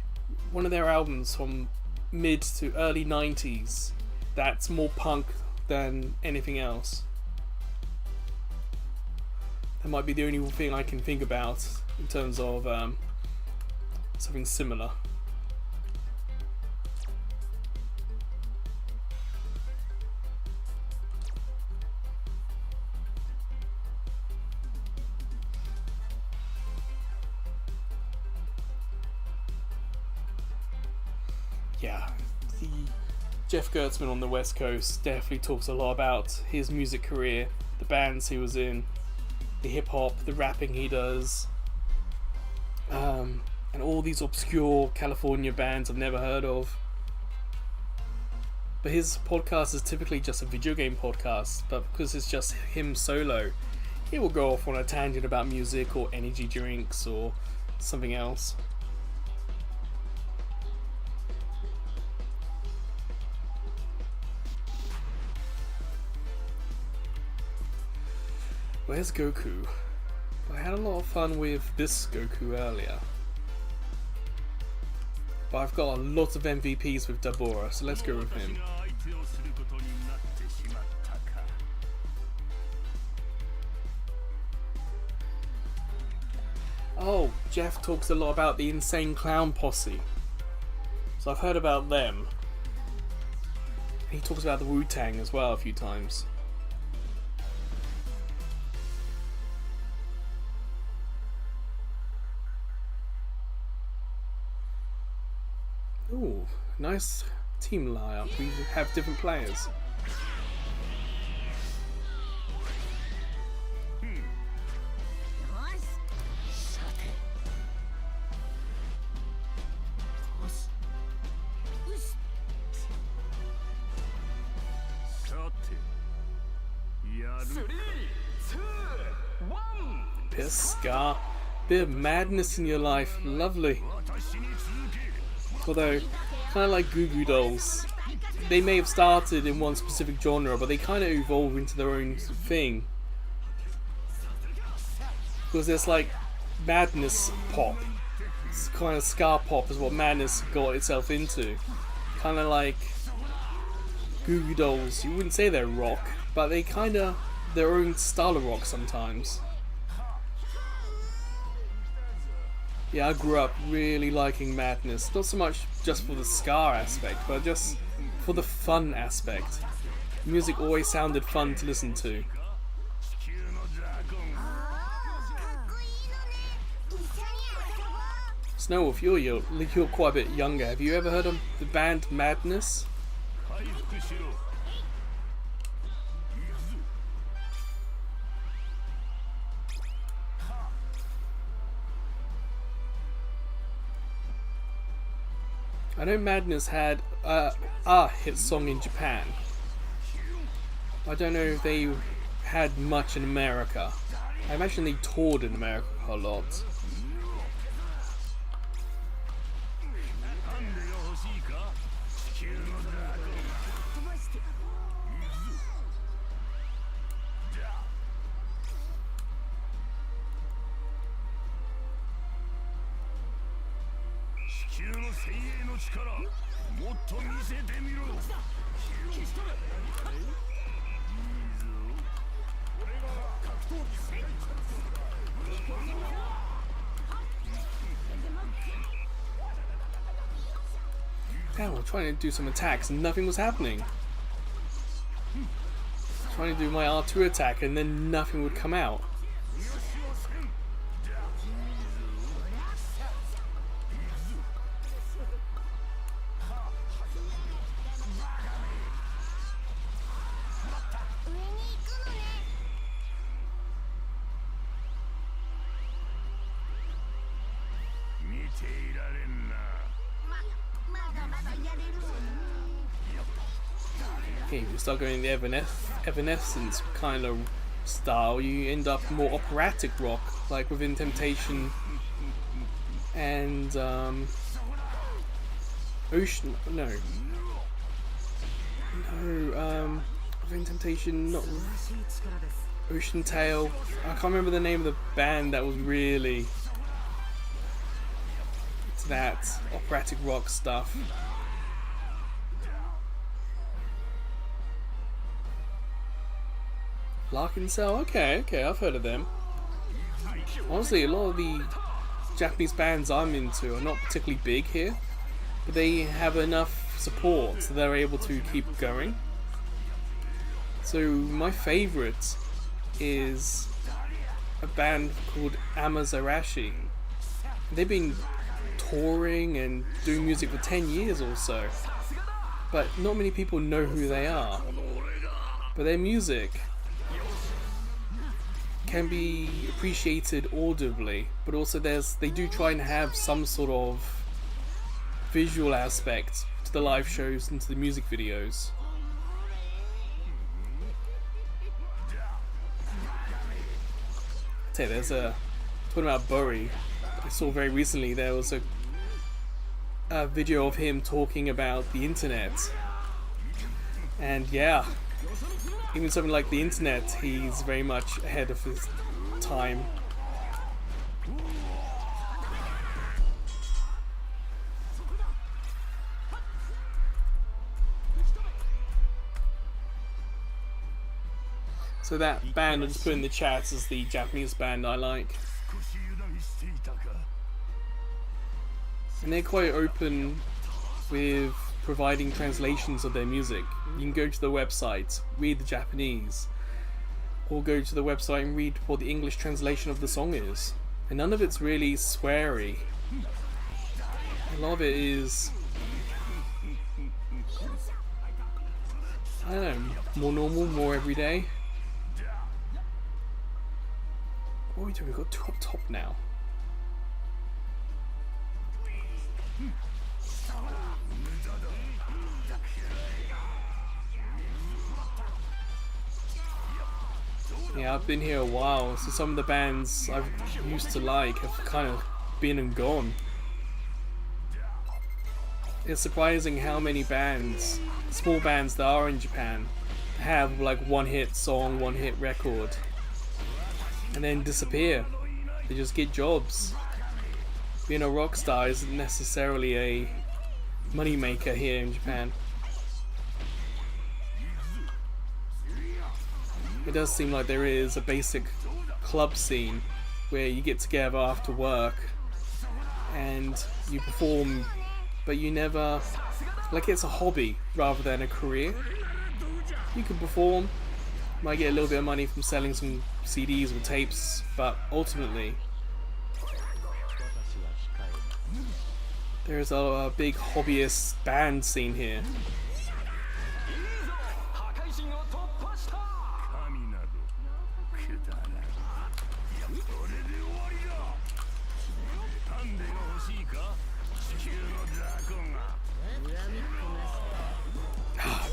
one of their albums from mid to early 90s, that's more punk than anything else. That might be the only thing I can think about in terms of something similar. Yeah, the Jeff Gertzman on the West Coast definitely talks a lot about his music career, the bands he was in, the hip hop, the rapping he does, and all these obscure California bands I've never heard of. But his podcast is typically just a video game podcast, but because it's just him solo, he will go off on a tangent about music or energy drinks or something else. Where's Goku? I had a lot of fun with this Goku earlier. But I've got a lot of MVPs with Dabura, so let's go with him. Oh, Jeff talks a lot about the Insane Clown Posse. So I've heard about them. He talks about the Wu-Tang as well a few times. Ooh, nice team lineup. We have different players. Bit of scar, bit of madness in your life. Lovely. Although, kind of like Goo Goo Dolls, they may have started in one specific genre, but they kind of evolve into their own thing. Because there's like madness pop. It's kind of ska pop is what madness got itself into. Kind of like Goo Goo Dolls. You wouldn't say they're rock, but they kind of their own style of rock sometimes. Yeah, I grew up really liking madness. Not so much just for the ska aspect, but just for the fun aspect. Music always sounded fun to listen to. Snow, if you're quite a bit younger, have you ever heard of the band Madness? I know Madness had a hit song in Japan. I don't know if they had much in America. I imagine they toured in America a lot. Damn, I'm trying to do some attacks and nothing was happening. Trying to do my R2 attack and then nothing would come out. Okay, you start going the Evanescence kind of style, you end up more operatic rock, like Within Temptation and Within Temptation, not Ocean Tail. I can't remember the name of the band that was really that operatic rock stuff. Larkin Cell, okay, I've heard of them. Honestly, a lot of the Japanese bands I'm into are not particularly big here, but they have enough support so they're able to keep going. So my favourite is a band called Amazarashi. They've been touring and doing music for 10 years or so, but not many people know who they are. But their music can be appreciated audibly, but also they do try and have some sort of visual aspect to the live shows and to the music videos. Okay, there's talking about Burry. I saw very recently there was a video of him talking about the internet, and yeah, even something like the internet, he's very much ahead of his time. So that band I just put in the chat is the Japanese band I like. And they're quite open with providing translations of their music. You can go to the website, read the Japanese, or go to the website and read what the English translation of the song is. And none of it's really sweary. A lot of it is, I don't know, more normal, more everyday. What are we doing? We've got two up top now. Yeah, I've been here a while, so some of the bands I've used to like have kind of been and gone. It's surprising how many bands, small bands that are in Japan, have like one hit song, one hit record, and then disappear. They just get jobs. Being a rock star isn't necessarily a money maker here in Japan. It does seem like there is a basic club scene where you get together after work and you perform, but you never, like, it's a hobby rather than a career. You can perform, might get a little bit of money from selling some CDs or tapes, but ultimately there's a big hobbyist band scene here.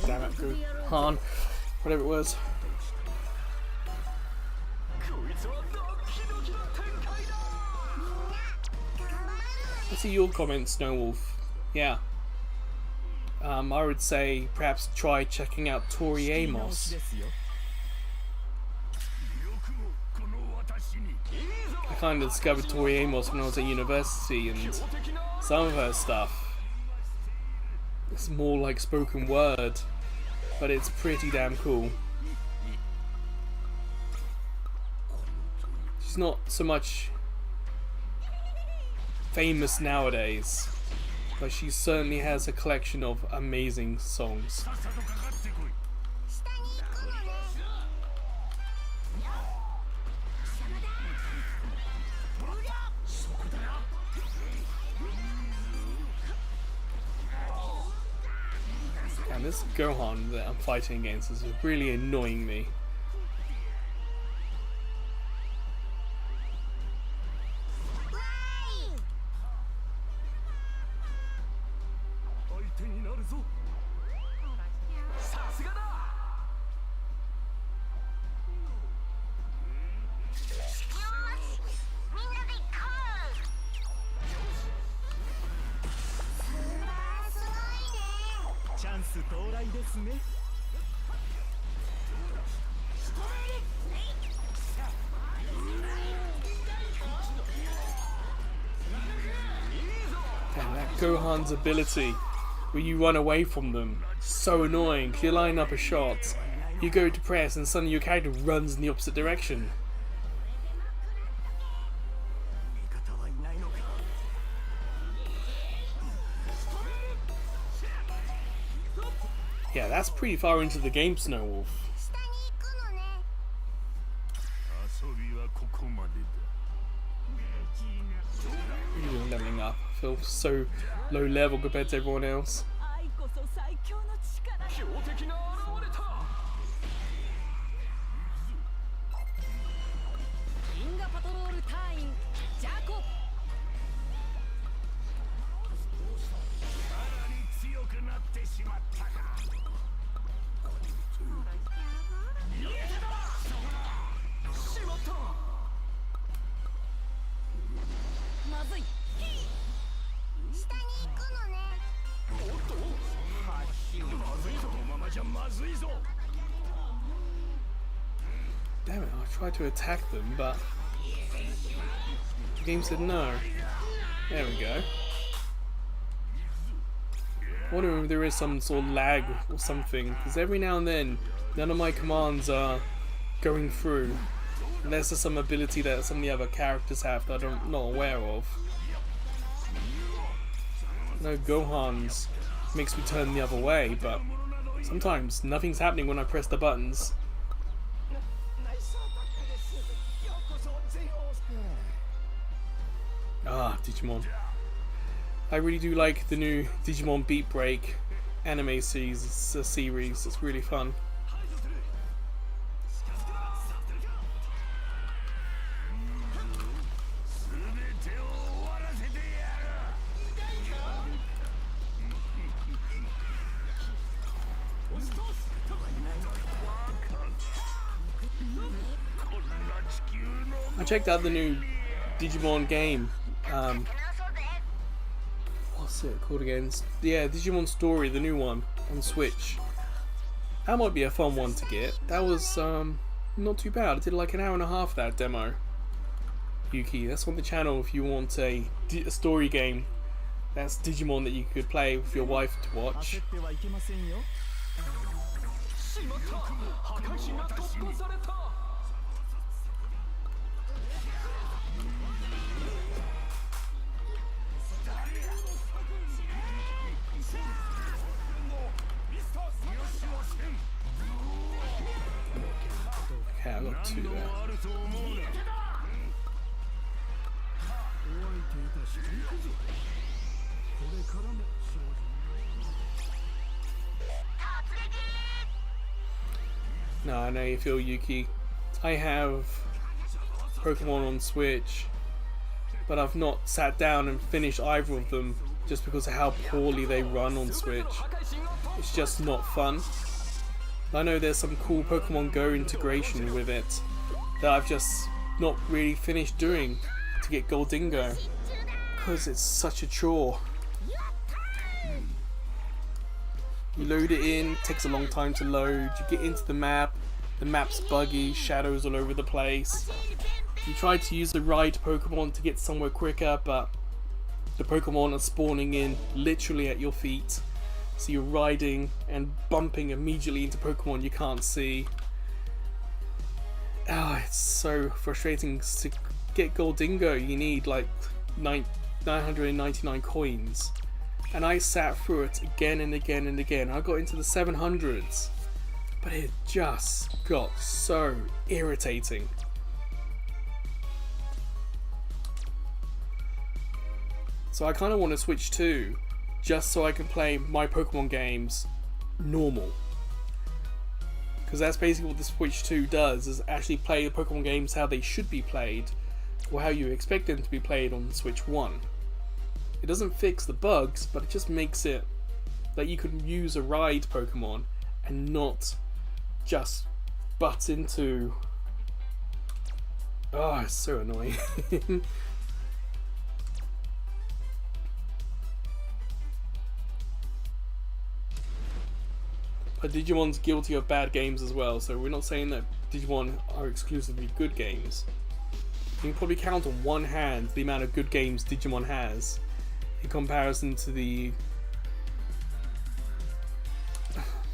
Damn it, Han, whatever it was. I see your comments, Snowwolf. Yeah. I would say perhaps try checking out Tori Amos. I kind of discovered Tori Amos when I was at university, and some of her stuff It's more like spoken word, but it's pretty damn cool. She's not so much famous nowadays, but she certainly has a collection of amazing songs. And this Gohan that I'm fighting against is really annoying me. And that Gohan's ability where you run away from them, so annoying. You line up a shot, you go to press, and suddenly your character runs in the opposite direction. Yeah, that's pretty far into the game, Snowwolf. You're leveling up. I feel so low level compared to everyone else. Damn it, I tried to attack them, but the game said no. There we go. I wonder if there is some sort of lag or something, because every now and then none of my commands are going through, unless there's some ability that some of the other characters have that I'm not aware of. No, Gohan's makes me turn the other way, but sometimes nothing's happening when I press the buttons. Ah, Digimon. I really do like the new Digimon Beat Break anime series. It's a series. It's really fun. I checked out the new Digimon game. What's it called again? Yeah, Digimon Story, the new one on Switch. That might be a fun one to get. That was not too bad. I did like an hour and a half of that demo. Yuki, that's on the channel if you want a story game. That's Digimon that you could play with your wife to watch. Okay, I got two there. No, I know you feel, Yuki. I have Pokemon on Switch, but I've not sat down and finished either of them just because of how poorly they run on Switch. It's just not fun. I know there's some cool Pokemon Go integration with it that I've just not really finished doing to get Goldingo because it's such a chore. You load it in, it takes a long time to load, you get into the map's buggy, shadows all over the place. You try to use the right Pokemon to get somewhere quicker, but the Pokemon are spawning in literally at your feet. So you're riding and bumping immediately into Pokemon you can't see. Ah, it's so frustrating. To get Goldingo, you need like 999 coins. And I sat through it again and again and again. I got into the 700s. But it just got so irritating. So I kind of want to switch too, just so I can play my Pokemon games normal. Because that's basically what the Switch 2 does, is actually play the Pokemon games how they should be played, or how you expect them to be played on Switch 1. It doesn't fix the bugs, but it just makes it that you can use a ride Pokemon and not just butt into... Oh, it's so annoying. But Digimon's guilty of bad games as well, so we're not saying that Digimon are exclusively good games. You can probably count on one hand the amount of good games Digimon has in comparison to the...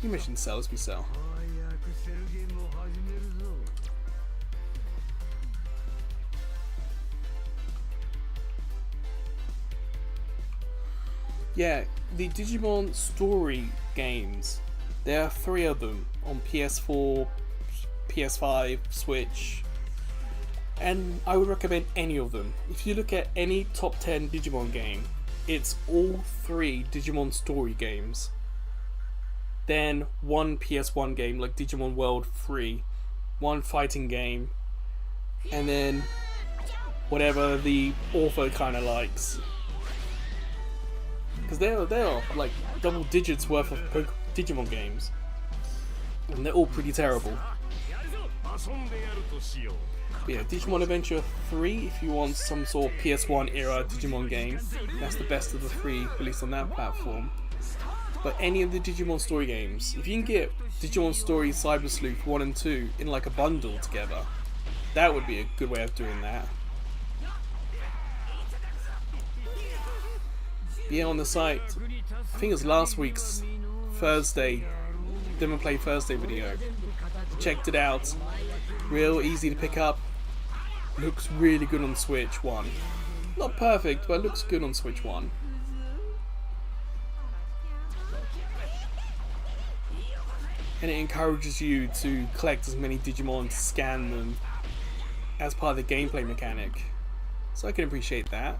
You mentioned Cell, let's be Cell. Yeah, the Digimon story games, there are 3 of them on PS4, PS5, Switch, and I would recommend any of them. If you look at any top 10 Digimon game, it's all 3 Digimon story games. Then 1 PS1 game like Digimon World 3, 1 fighting game, and then whatever the author kind of likes. Because they are like double digits worth of Digimon games, and they're all pretty terrible. But yeah, Digimon Adventure 3, if you want some sort of PS1 era Digimon game, that's the best of the 3 released on that platform. But any of the Digimon story games, if you can get Digimon Story Cyber Sleuth 1 and 2 in like a bundle together, that would be a good way of doing that. Yeah, on the site, I think it was last week's Thursday, Demo Play Thursday video. Checked it out. Real easy to pick up. Looks really good on Switch 1. Not perfect, but it looks good on Switch 1. And it encourages you to collect as many Digimon, to scan them as part of the gameplay mechanic. So I can appreciate that.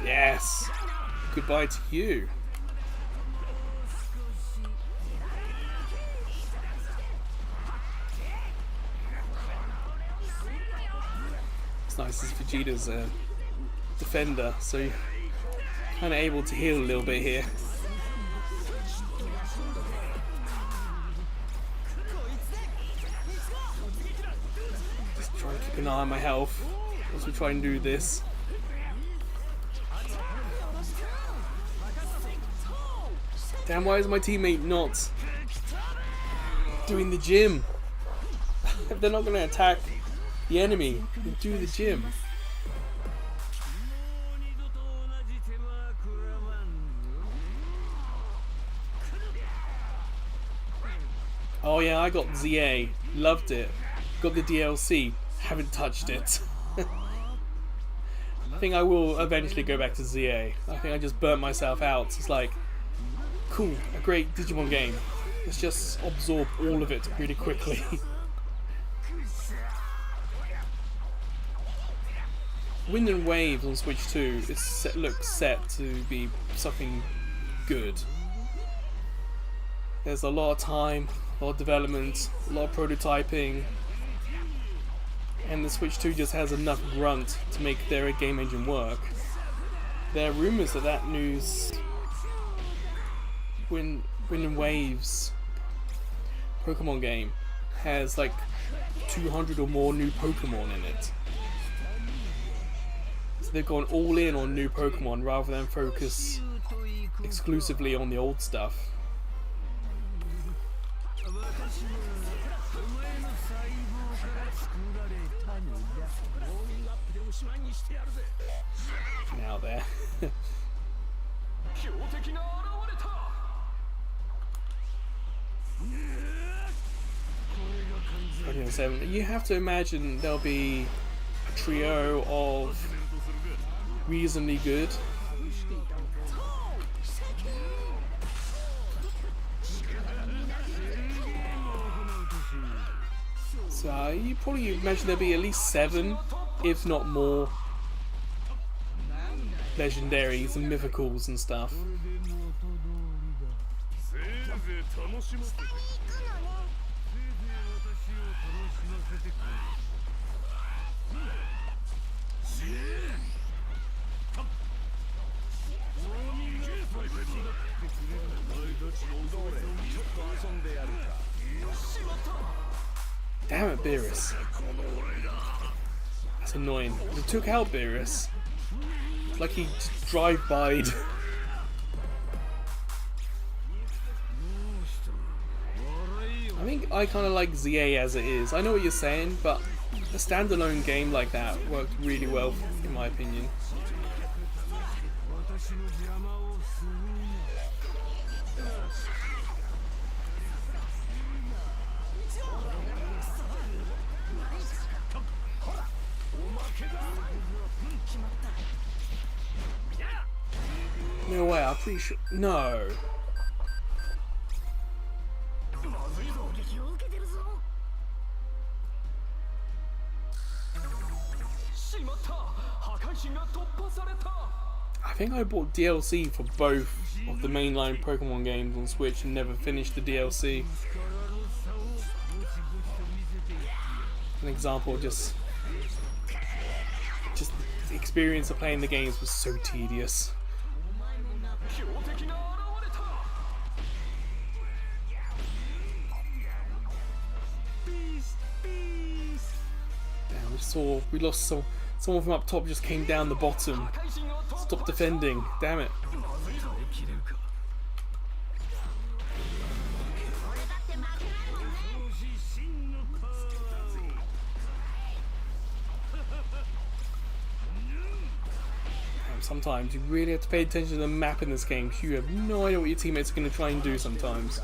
Yes! Goodbye to you. It's nice as Vegeta's a defender, so you're kind of able to heal a little bit here. Just trying to keep an eye on my health as we try and do this. Damn, why is my teammate not doing the gym? If they're not going to attack the enemy, then do the gym. Oh yeah, I got ZA. Loved it. Got the DLC. Haven't touched it. I think I will eventually go back to ZA. I think I just burnt myself out. It's like, cool, a great Digimon game. Let's just absorb all of it really quickly. Wind and Waves on Switch 2 looks set to be something good. There's a lot of time, a lot of development, a lot of prototyping, and the Switch 2 just has enough grunt to make their game engine work. There are rumours that that news Wind and Waves Pokemon game has like 200 or more new Pokemon in it. So they've gone all in on new Pokemon rather than focus exclusively on the old stuff. Now there. 7. You have to imagine there'll be a trio of reasonably good. So you probably imagine there'll be at least 7, if not more, legendaries and mythicals and stuff. Damn it, Beerus. That's annoying. They took out Beerus. It's like he just drive-by'd. I think I kind of like ZA as it is. I know what you're saying, but a standalone game like that worked really well, in my opinion. No way, I'm pretty sure. No. I think I bought DLC for both of the mainline Pokemon games on Switch and never finished the DLC. An example, just the experience of playing the games was so tedious. Damn, we lost someone from up top just came down the bottom. Stop defending, damn it. Sometimes you really have to pay attention to the map in this game because you have no idea what your teammates are going to try and do sometimes.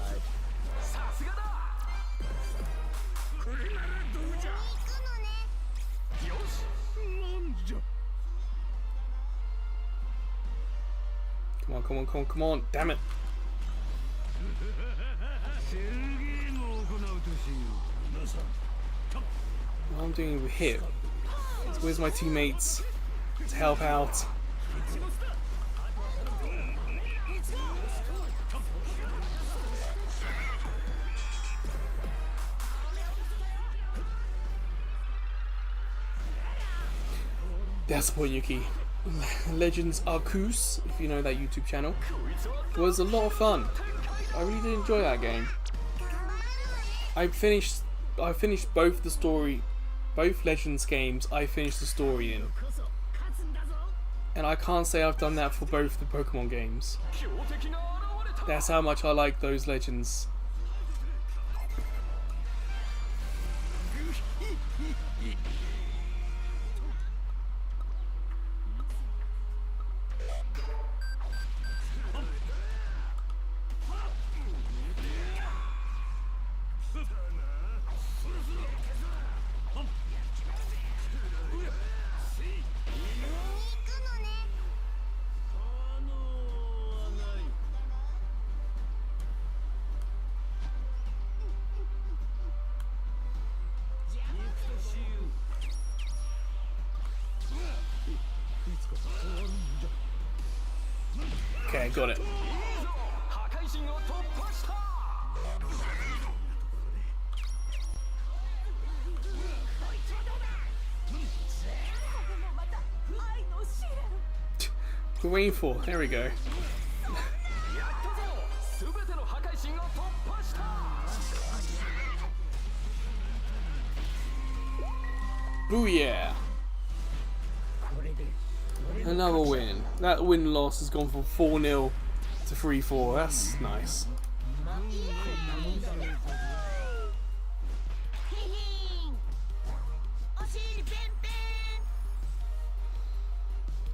Come on, come on, come on, come on, damn it. What I'm doing with hit. So where's my teammates to help out? That's Yuki. Legends Arceus, if you know that YouTube channel, was a lot of fun. I really did enjoy that game. I finished both Legends games. I finished the story in, and I can't say I've done that for both the Pokemon games. That's how much I like those Legends. Okay, got it. We're waiting for. There we go. Booyah! Another win. That win-loss has gone from 4-0 to 3-4. That's nice.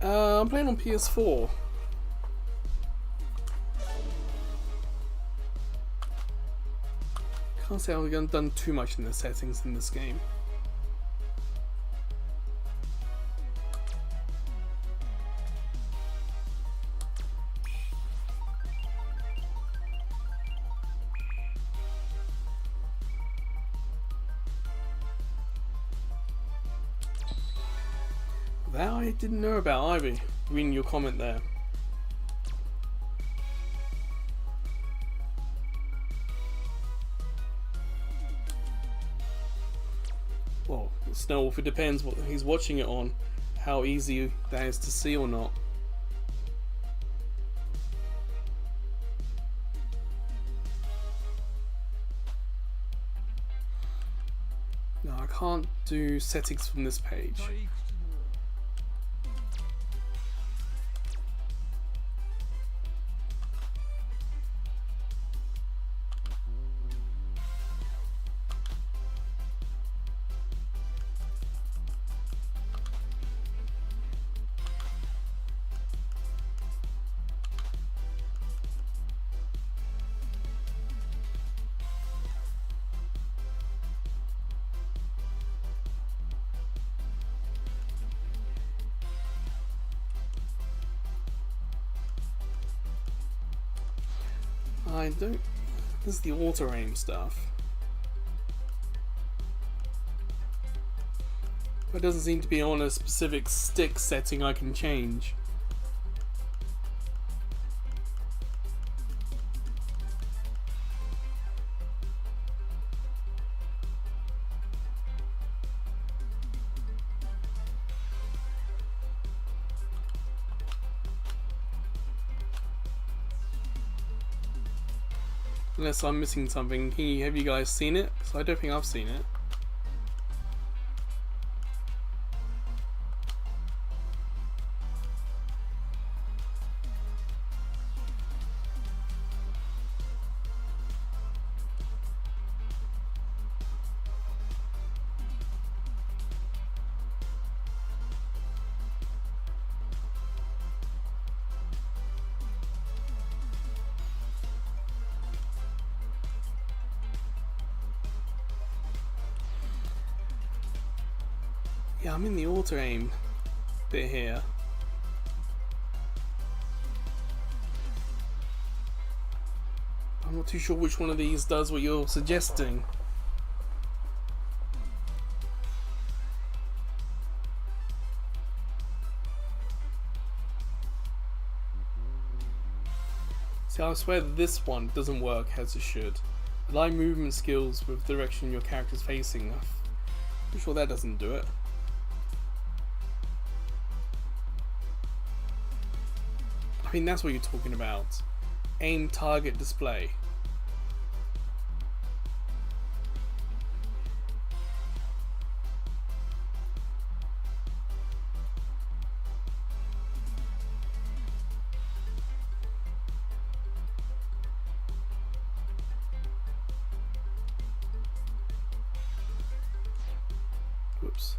I'm playing on PS4. Can't say I've done too much in the settings in this game. That I didn't know about either, reading your comment there. Well, Snow Wolf, it depends what he's watching it on, how easy that is to see or not. No, I can't do settings from this page. I don't... This is the auto-aim stuff. But it doesn't seem to be on a specific stick setting I can change. Unless I'm missing something. Have you guys seen it? Because I don't think I've seen it. Yeah, I'm in the auto-aim bit here. I'm not too sure which one of these does what you're suggesting. See, I swear that this one doesn't work as it should. Align movement skills with the direction your character's facing. I'm pretty sure that doesn't do it. I mean, that's what you're talking about. Aim, target, display. Whoops.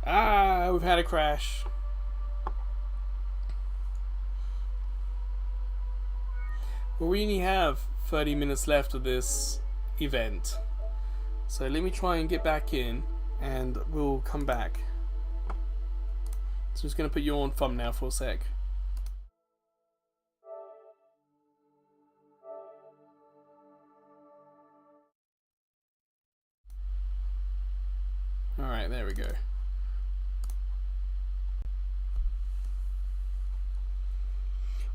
Ah, we've had a crash. We only have 30 minutes left of this event, so let me try and get back in and we'll come back. So I'm just going to put you on thumbnail for a sec. Alright, there we go.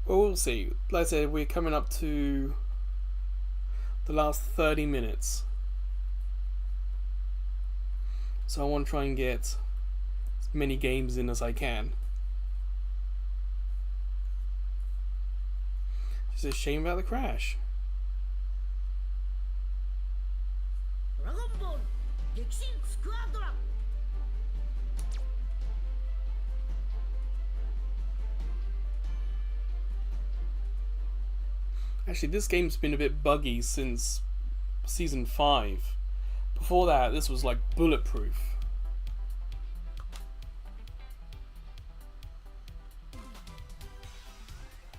Well, we'll see. Like I said, we're coming up to the last 30 minutes. So I want to try and get as many games in as I can. Just a shame about the crash. Gekishin Squadra. Actually, this game's been a bit buggy since Season 5. Before that, this was like bulletproof.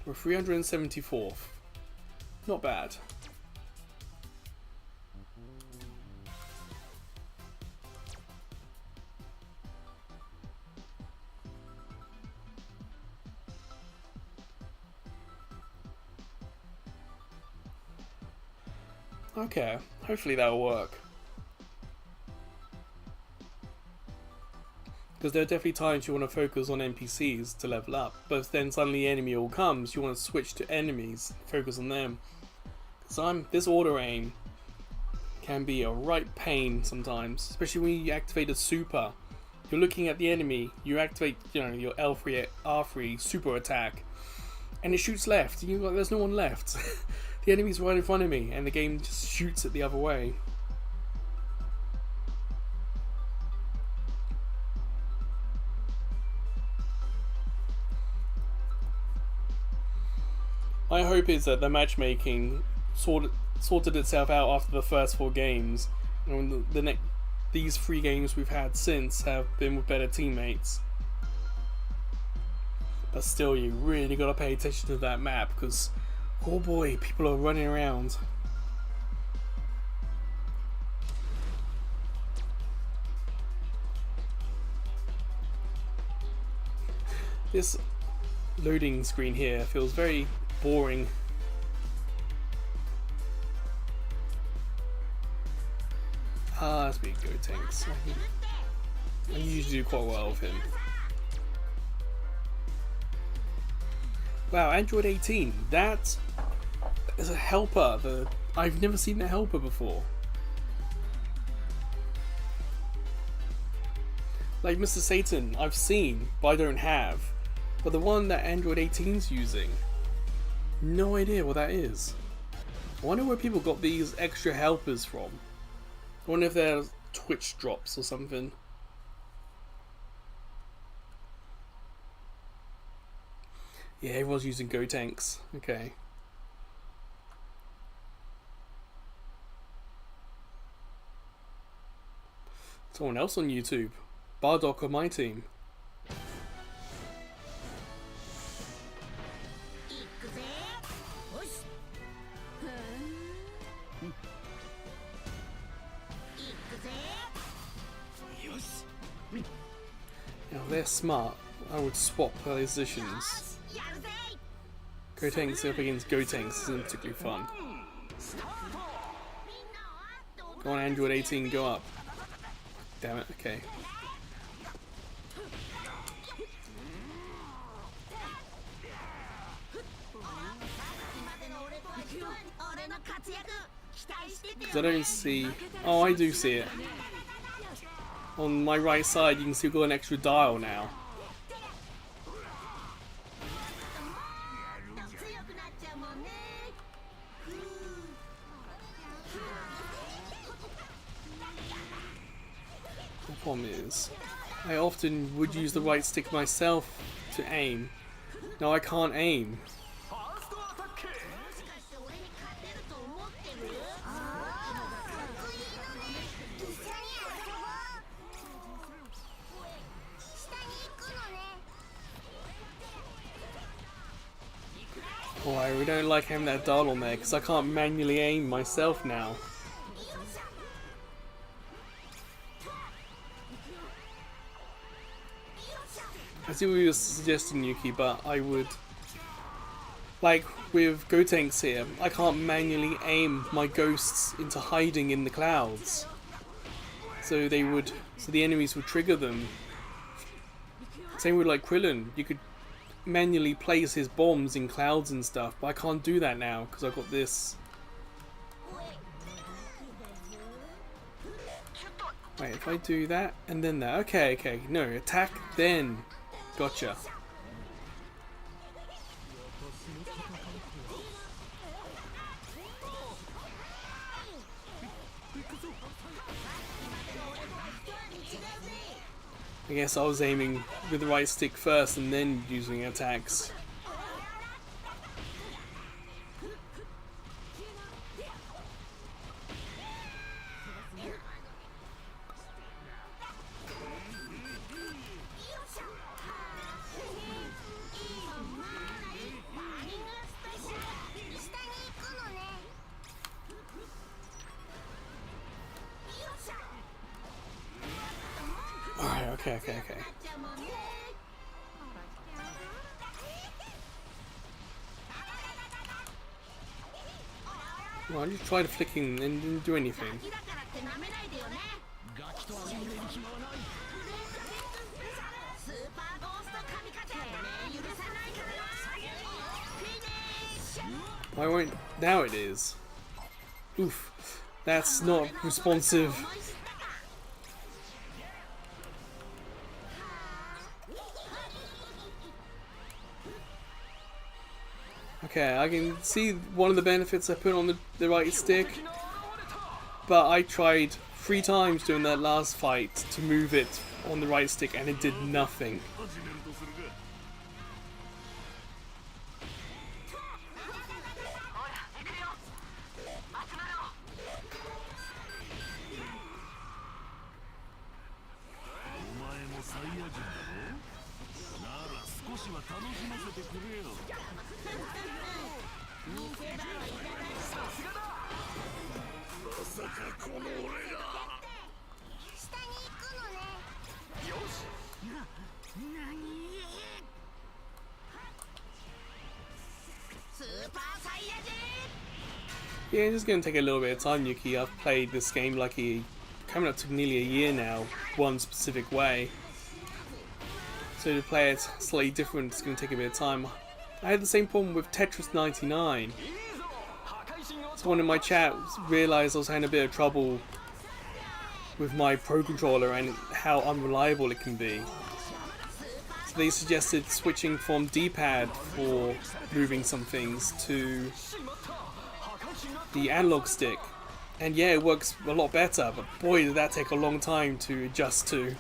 We're 374th. Not bad. Okay, hopefully that'll work. Because there are definitely times you want to focus on NPCs to level up, but then suddenly the enemy all comes, you want to switch to enemies, focus on them. Because this auto aim can be a right pain sometimes, especially when you activate a super. You're looking at the enemy, you activate your L3, R3 super attack, and it shoots left. You're like, there's no one left. The enemy's right in front of me, and the game just shoots it the other way. My hope is that the matchmaking sorted itself out after the first 4 games, and these 3 games we've had since have been with better teammates. But still, you really gotta pay attention to that map, because oh boy, people are running around. This loading screen here feels very boring. That's big Go Tanks. I usually do quite well with him. Wow, Android 18. That is a helper. I've never seen a helper before. Like Mr. Satan, I've seen, but I don't have. But the one that Android 18's using, no idea what that is. I wonder where people got these extra helpers from. I wonder if they're Twitch drops or something. Yeah, everyone's using Go Tanks. Okay. Someone else on YouTube. Bardock on my team. Now they're smart. I would swap positions. Go Tanks up against Go Tanks isn't particularly fun. Go on, Android 18, go up. Damn it, okay. Because I don't see... Oh, I do see it. On my right side, you can see we've got an extra dial now. The problem is, I often would use the right stick myself to aim. Now I can't aim. Oh, I really don't like having that dial on there because I can't manually aim myself now. I see what you were suggesting, Yuki, but I would... Like with Go Tanks here, I can't manually aim my ghosts into hiding in the clouds. So the enemies would trigger them. Same with like Krillin, you could manually place his bombs in clouds and stuff, but I can't do that now because I've got this. Wait, if I do that and then that, okay, no, attack then, gotcha. I guess I was aiming with the right stick first and then using attacks. Okay, okay, okay. Well, I just tried flicking and didn't do anything. Why won't... Now it is. Oof. That's not responsive. Okay, I can see one of the benefits I put on the right stick, but I tried 3 times during that last fight to move it on the right stick and it did nothing. Yeah, it's just gonna take a little bit of time, Yuki. I've played this game like coming up to nearly a year now, one specific way. So to play it slightly different, it's gonna take a bit of time. I had the same problem with Tetris 99. Someone in my chat realised I was having a bit of trouble with my Pro Controller and how unreliable it can be. So they suggested switching from D-pad for moving some things to the analog stick, and yeah, it works a lot better, but boy did that take a long time to adjust to.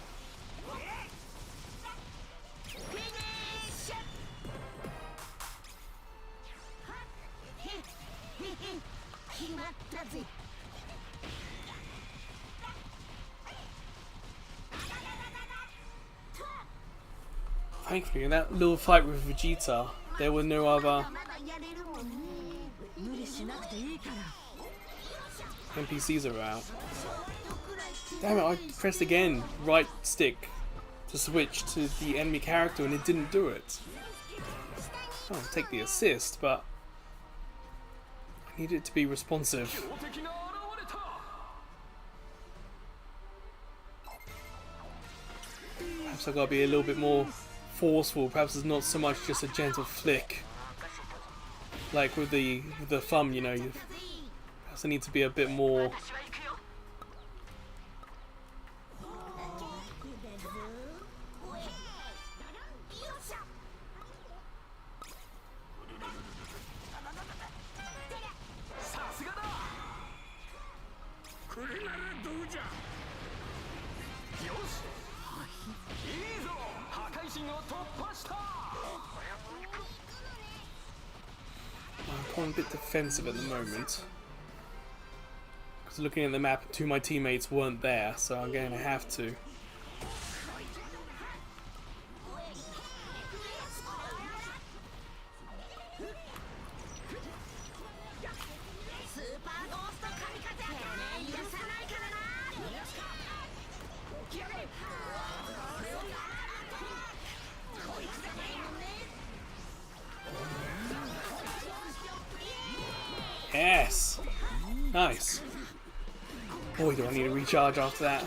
Thankfully, in that little fight with Vegeta, there were no other NPCs around. Damn it, I pressed again right stick to switch to the enemy character and it didn't do it. I'll take the assist, but I need it to be responsive. Perhaps I've got to be a little bit more forceful. Perhaps it's not so much just a gentle flick. Like with the thumb, you know, perhaps I need to be a bit more. I'm a bit defensive at the moment because looking at the map, 2 of my teammates weren't there, so I'm going to have to. Yes! Nice. Boy, do I need to recharge after that.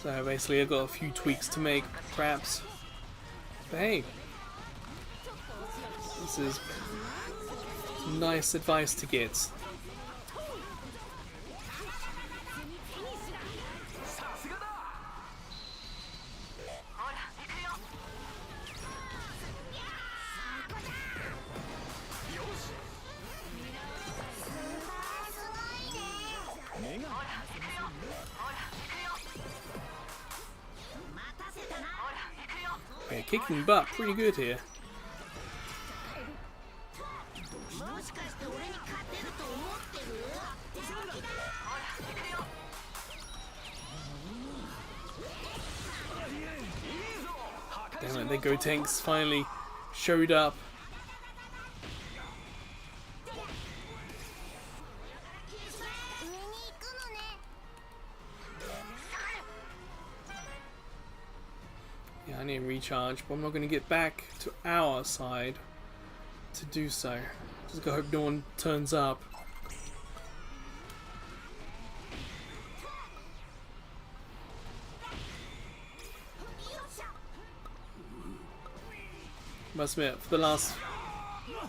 So basically I've got a few tweaks to make, perhaps. But hey, this is nice advice to get. Okay, kicking butt pretty good here. Damn it, the Go Tanks finally showed up. Yeah, I need to recharge, but I'm not going to get back to our side to do so. Just gotta hope no one turns up. Must admit, for the last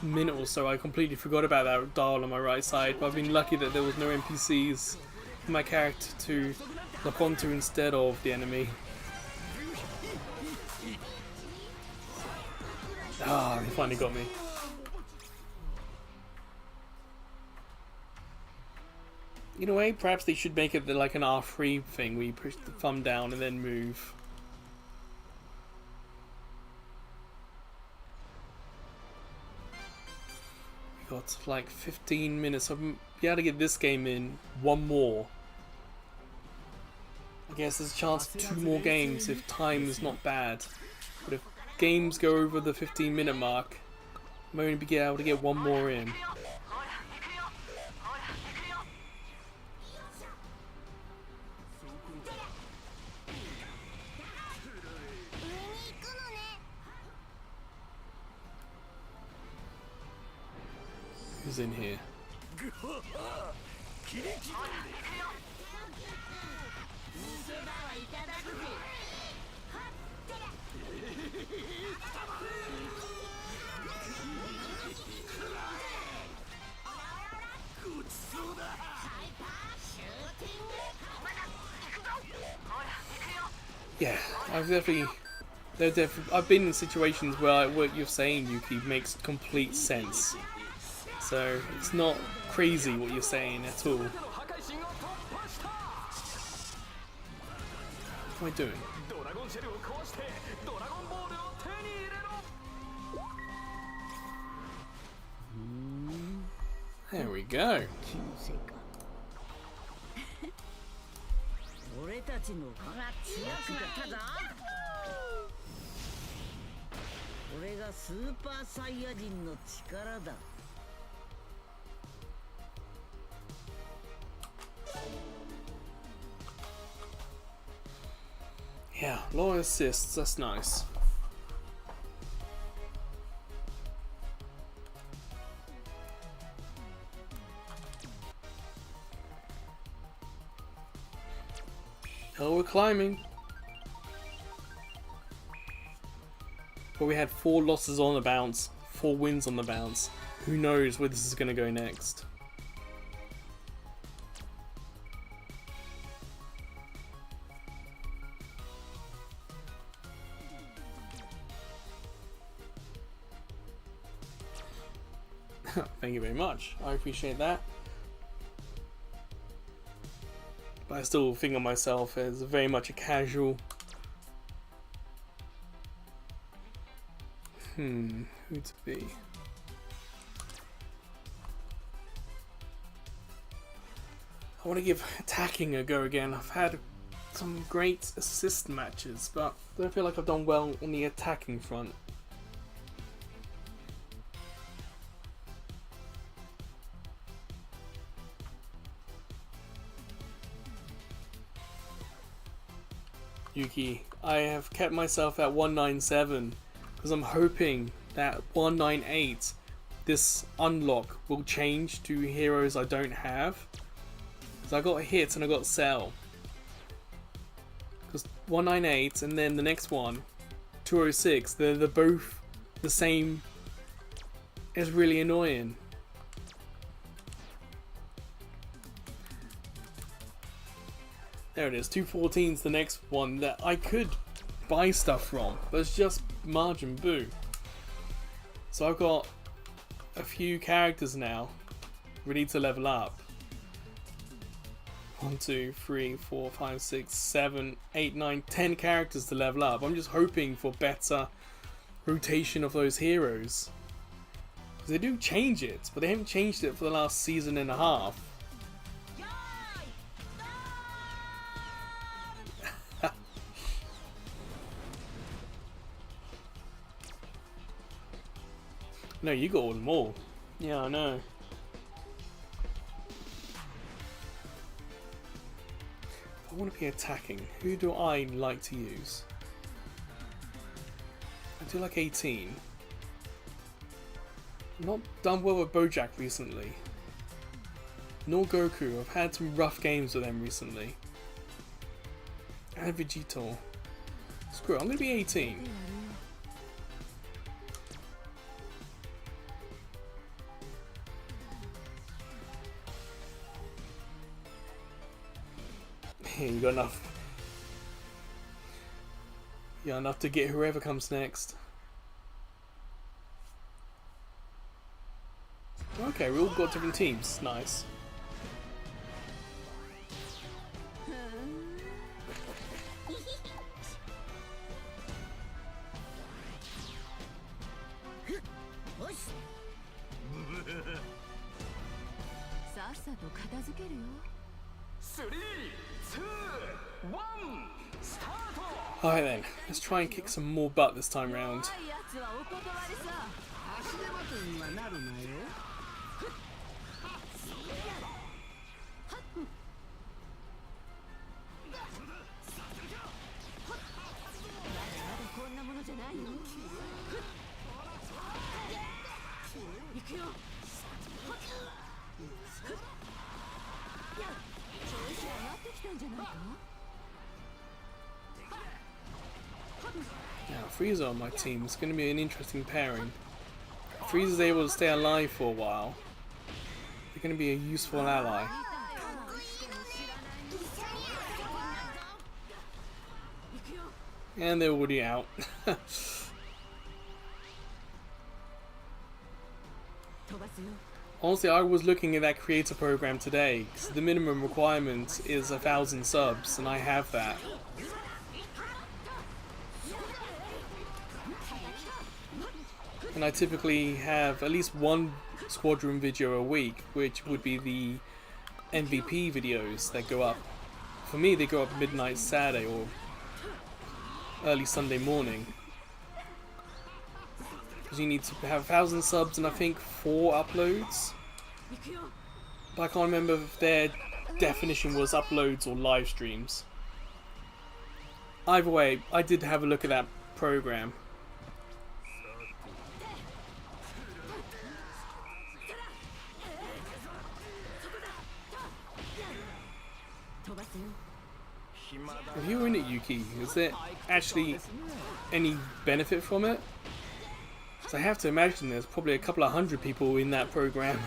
minute or so I completely forgot about that dial on my right side, but I've been lucky that there was no NPCs for my character to lock onto instead of the enemy. Ah, he finally got me. In a way, perhaps they should make it like an R3 thing where you push the thumb down and then move. We got like 15 minutes. I'll be able to get this game in one more. I guess there's a chance for 2 more games if time is not bad. But if games go over the 15-minute mark, I'm only be able to get one more in. Who's in here? Yeah, I've been in situations where what you're saying, Yuki, makes complete sense. So it's not crazy what you're saying at all. What am I doing? There we go. 俺たちの強くなったぞ。俺がスーパーサイヤ人の力だ。Yeah, a lot of assists, that's nice. Oh, we're climbing. But we had 4 losses on the bounce, 4 wins on the bounce. Who knows where this is going to go next? Thank you very much. I appreciate that. But I still think of myself as very much a casual. Who to be? I want to give attacking a go again. I've had some great assist matches, but I don't feel like I've done well on the attacking front. Yuki, I have kept myself at 197 because I'm hoping that 198, this unlock, will change to heroes I don't have. Because I got hit and I got Cell. Because 198 and then the next one, 206, they're both the same. It's really annoying. There it is, 214's the next one that I could buy stuff from, but it's just Margin Boo. So I've got a few characters now ready to level up. 1, 2, 3, 4, 5, 6, 7, 8, 9, 10 characters to level up. I'm just hoping for better rotation of those heroes. Because they do change it, but they haven't changed it for the last season and a half. No, you got all them all. Yeah, I know. If I want to be attacking, who do I like to use? I do like 18. Not done well with Bojack recently. Nor Goku. I've had some rough games with them recently. And Vegito. Screw it, I'm gonna be 18. You got enough. Yeah, enough to get whoever comes next. Okay, we all got different teams. Nice. Alright then, let's try and kick some more butt this time round. Now, Frieza on my team is going to be an interesting pairing. If Frieza's able to stay alive for a while, they're going to be a useful ally. And they're already out. Honestly, I was looking at that creator program today, because the minimum requirement is 1,000 subs, and I have that. And I typically have at least one Squadron video a week, which would be the MVP videos that go up. For me, they go up midnight Saturday or early Sunday morning. Because you need to have 1,000 subs and I think 4 uploads. But I can't remember if their definition was uploads or live streams. Either way, I did have a look at that program. If you were in it, Yuki, is there actually any benefit from it? Because I have to imagine there's probably a couple of hundred people in that program.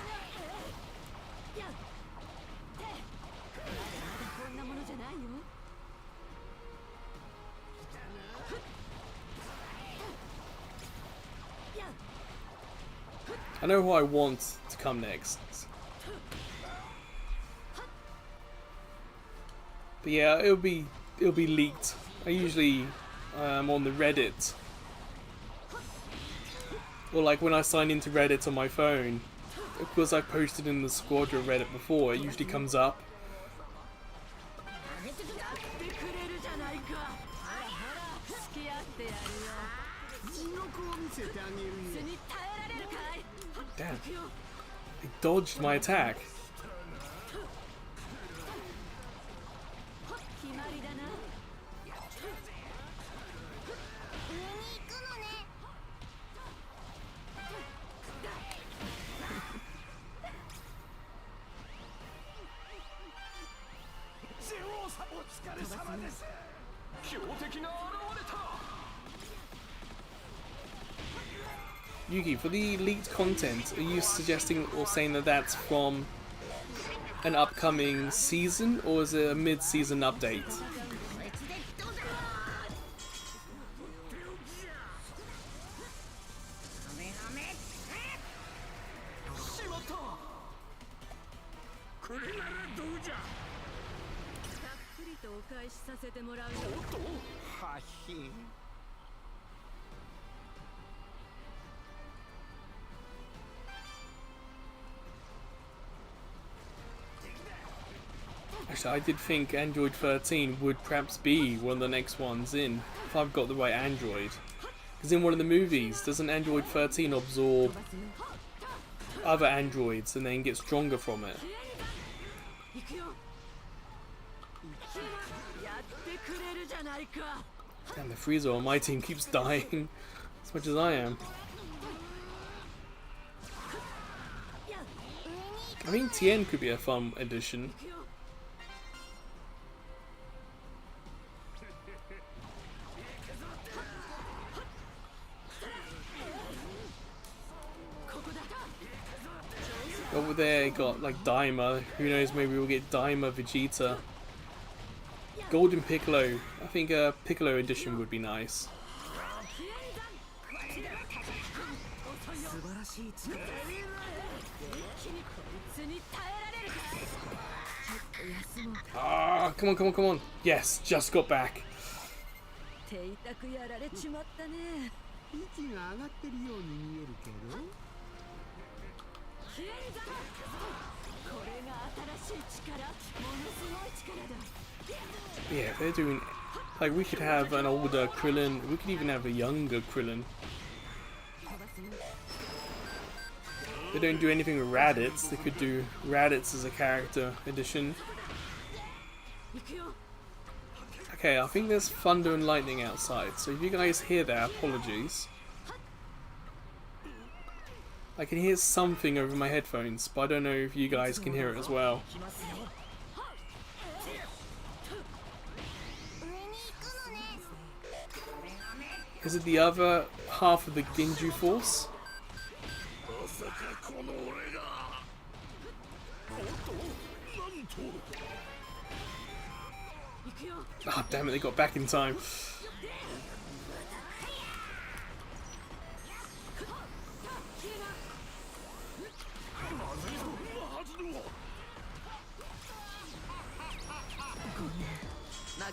I know who I want to come next. But yeah, it'll be leaked. I usually on the Reddit, or like when I sign into Reddit on my phone, because I posted in the Squadra Reddit before, it usually comes up. Damn, they dodged my attack. Yuki, for the leaked content, are you suggesting or saying that that's from an upcoming season, or is it a mid-season update? Actually, I did think Android 13 would perhaps be one of the next ones in, if I've got the right Android. Because in one of the movies, doesn't Android 13 absorb other androids and then get stronger from it? Damn, the Frieza on my team keeps dying as much as I am. I mean, Tien could be a fun addition. Over there, you got like Daima. Who knows? Maybe we'll get Daima Vegeta. Golden Piccolo. I think a Piccolo edition would be nice. Ah, come on, come on, come on. Yes, just got back. Yeah, they're doing... Like, we could have an older Krillin. We could even have a younger Krillin. They don't do anything with Raditz. They could do Raditz as a character addition. Okay, I think there's thunder and lightning outside. So if you guys hear that, apologies. I can hear something over my headphones, but I don't know if you guys can hear it as well. Is it the other half of the Ginju Force? Ah, damn it, they got back in time.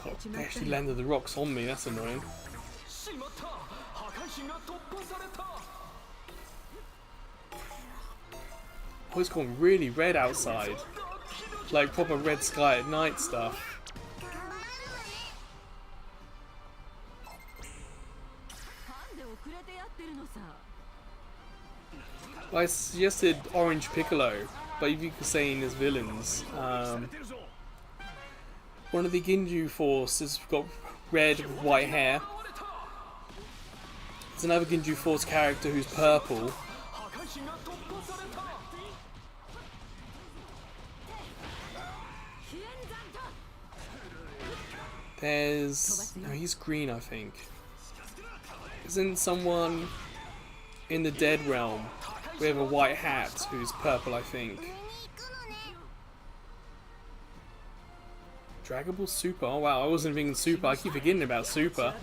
Oh, they actually landed the rocks on me, that's annoying. Oh, it's gone really red outside. Like proper red sky at night stuff. Well, I suggested Orange Piccolo, but if you could say in as villains. One of the Ginju Force has got red with white hair. There's another Ginju Force character who's purple. There's... no, he's green, I think. Isn't someone in the Dead Realm with a white hat who's purple, I think? Dragon Ball Super? Oh wow, I wasn't thinking Super. I keep forgetting about Super.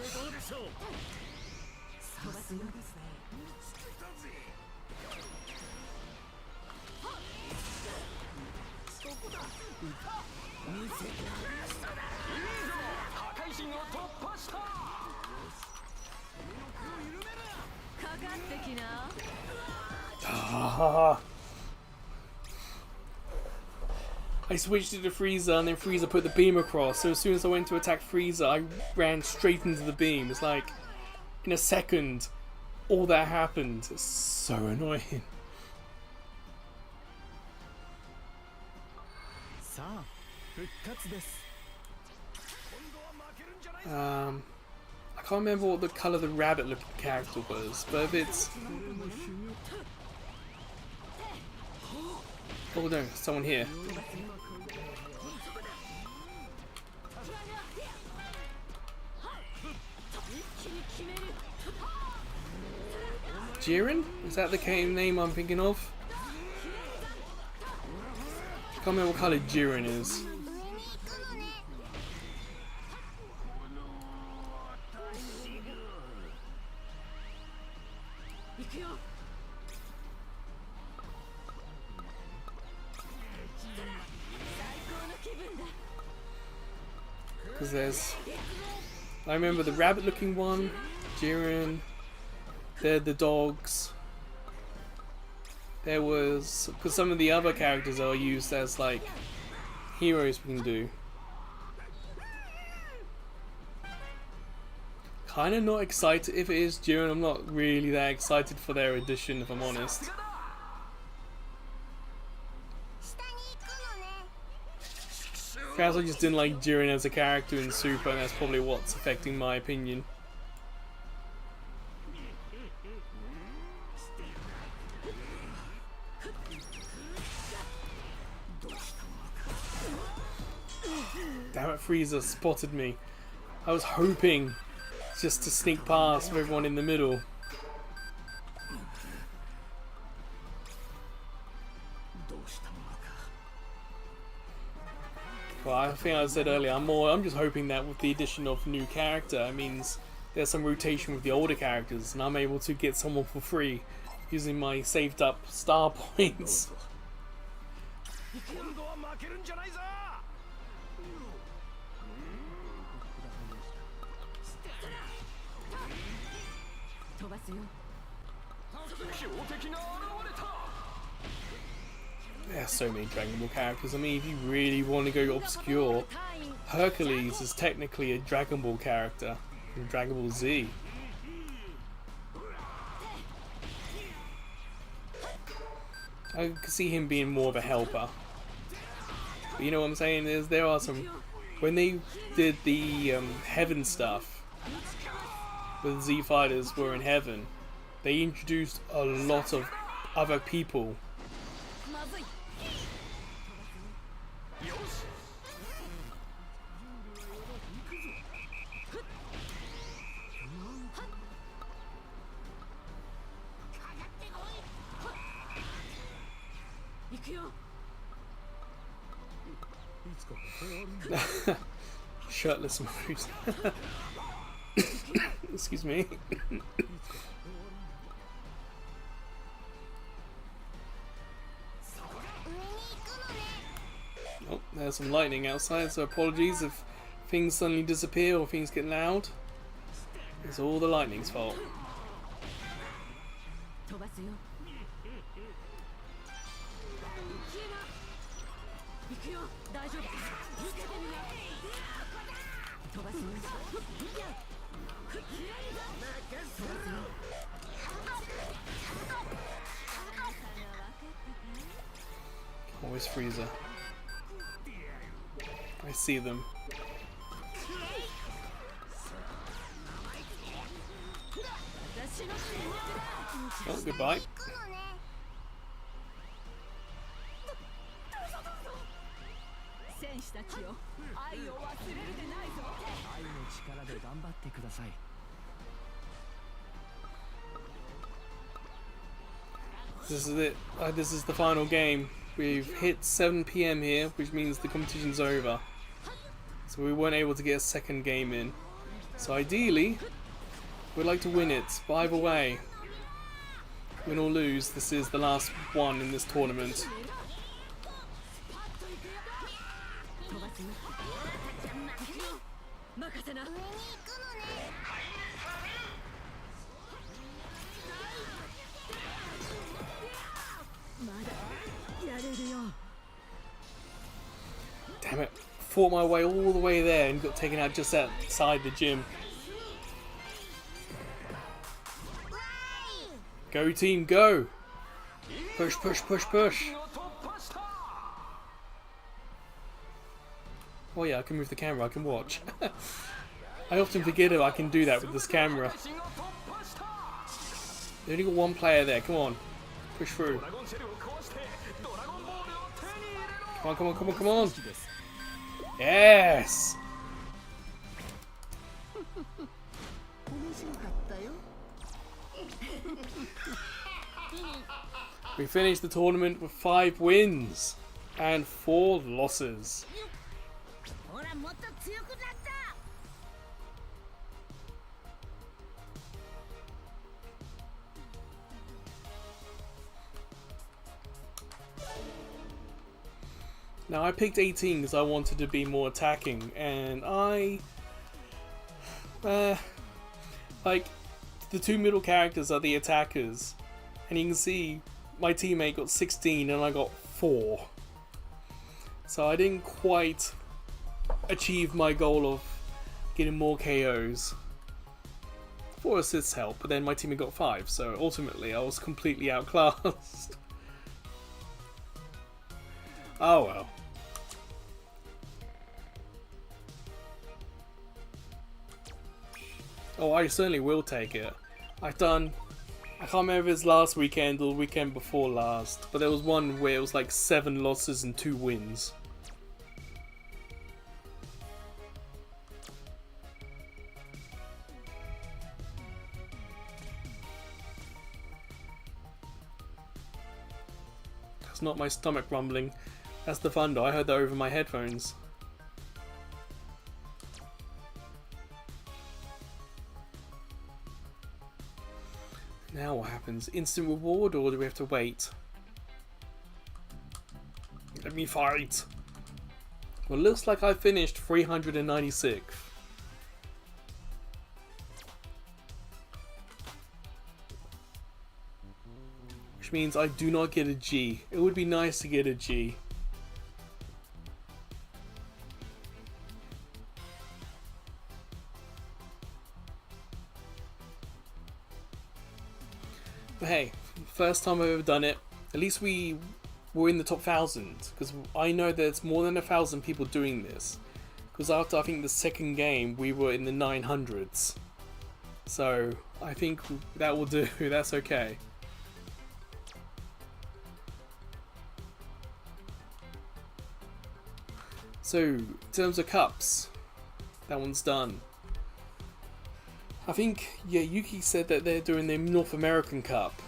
I switched it to Frieza and then Frieza put the beam across, so as soon as I went to attack Frieza I ran straight into the beam. It's like in a second all that happened. It's so annoying. I can't remember what the colour the rabbit looking character was, but if it's... oh no, someone here. Jiren? Is that the name I'm thinking of? I can't remember what colour Jiren is. Because there's... I remember the rabbit looking one, Jiren, they're the dogs. There was... because some of the other characters are used as like heroes we can do. Kind of not excited. If it is Jiren, I'm not really that excited for their addition, if I'm honest. Perhaps I just didn't like Jiren as a character in Super, and that's probably what's affecting my opinion. Damn it, Frieza spotted me. I was hoping just to sneak past with everyone in the middle. Well, I think I said earlier, I'm just hoping that with the addition of new character, it means there's some rotation with the older characters, and I'm able to get someone for free using my saved up star points. There's so many Dragon Ball characters. I mean, if you really want to go obscure, Hercules is technically a Dragon Ball character from Dragon Ball Z. I could see him being more of a helper. But you know what I'm saying? There are some... When they did the Heaven stuff, where the Z Fighters were in Heaven, they introduced a lot of other people. Shirtless moves. Excuse me. Oh, there's some lightning outside, so apologies if things suddenly disappear or things get loud. It's all the lightning's fault. Always Frieza. I see them. Oh, goodbye. This is it. This is the final game. We've hit 7 PM here, which means the competition's over. So we weren't able to get a second game in. So ideally, we'd like to win it. But either way, win or lose, this is the last one in this tournament. Damn it. Fought my way all the way there and got taken out just outside the gym. Go team, go! Push, push, push, push! Oh yeah, I can move the camera, I can watch. I often forget if I can do that with this camera. They only got one player there, come on. Push through. Come on, come on, come on, come on! Yes! We finished the tournament with 5 wins and 4 losses. Now I picked 18 because I wanted to be more attacking, and like, the 2 middle characters are the attackers, and you can see my teammate got 16 and I got 4. So I didn't quite achieve my goal of getting more KOs. 4 assists helped, but then my teammate got 5, so ultimately I was completely outclassed. Oh well. Oh, I certainly will take it. I can't remember if it's last weekend or the weekend before last, but there was one where it was like 7 losses and 2 wins. That's not my stomach rumbling. That's the thunder. I heard that over my headphones. Now what happens? Instant reward, or do we have to wait? Let me fight! Well, it looks like I finished 396th. Which means I do not get a G. It would be nice to get a G. But hey, first time I've ever done it. At least we were in the top 1,000, because I know there's more than 1,000 people doing this. Because after I think the second game, we were in the 900s. So I think that will do. That's okay. So in terms of cups, that one's done. I think, yeah, Yuki said that they're doing their North American Cup,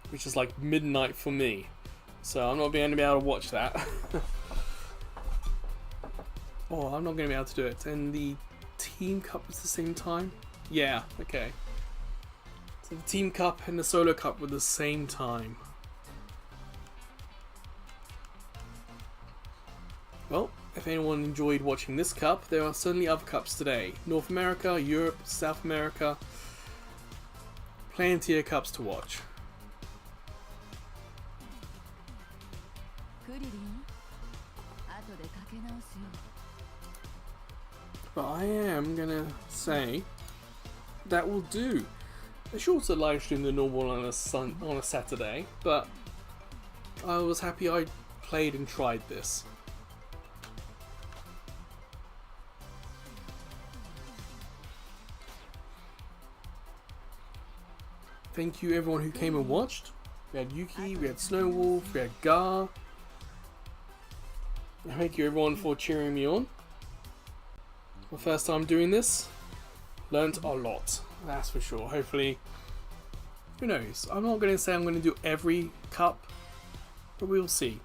which is like midnight for me, so I'm not going to be able to watch that. Oh, I'm not going to be able to do it. And the Team Cup is the same time? Yeah, okay. So the Team Cup and the Solo Cup were the same time. Well, if anyone enjoyed watching this cup, there are certainly other cups today. North America, Europe, South America. Plenty of cups to watch. But I am gonna say that will do. A shorter live stream than normal on a Saturday, but I was happy I played and tried this. Thank you everyone who came and watched. We had Yuki, we had Snowwolf, we had Gar. Thank you everyone for cheering me on. My first time doing this. Learned a lot, that's for sure. Hopefully, who knows? I'm not going to say I'm going to do every cup, but we'll see.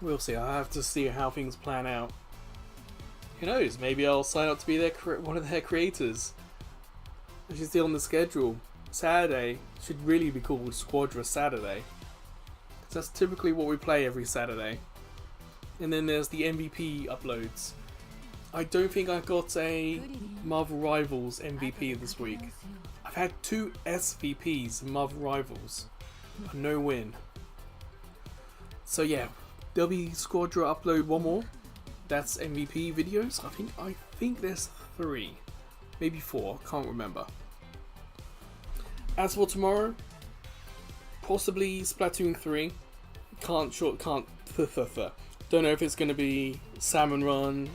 We'll see. I have to see how things plan out. Who knows? Maybe I'll sign up to be one of their creators. I should see on the schedule. Saturday should really be called Squadra Saturday, because that's typically what we play every Saturday. And then there's the MVP uploads. I don't think I got a Marvel Rivals MVP this week. I've had 2 SVPs in Marvel Rivals, but no win. So yeah, there'll be Squadra upload one more. That's MVP videos. I think there's 3, maybe 4. Can't remember. As for tomorrow, possibly Splatoon 3. Don't know if it's going to be Salmon Run,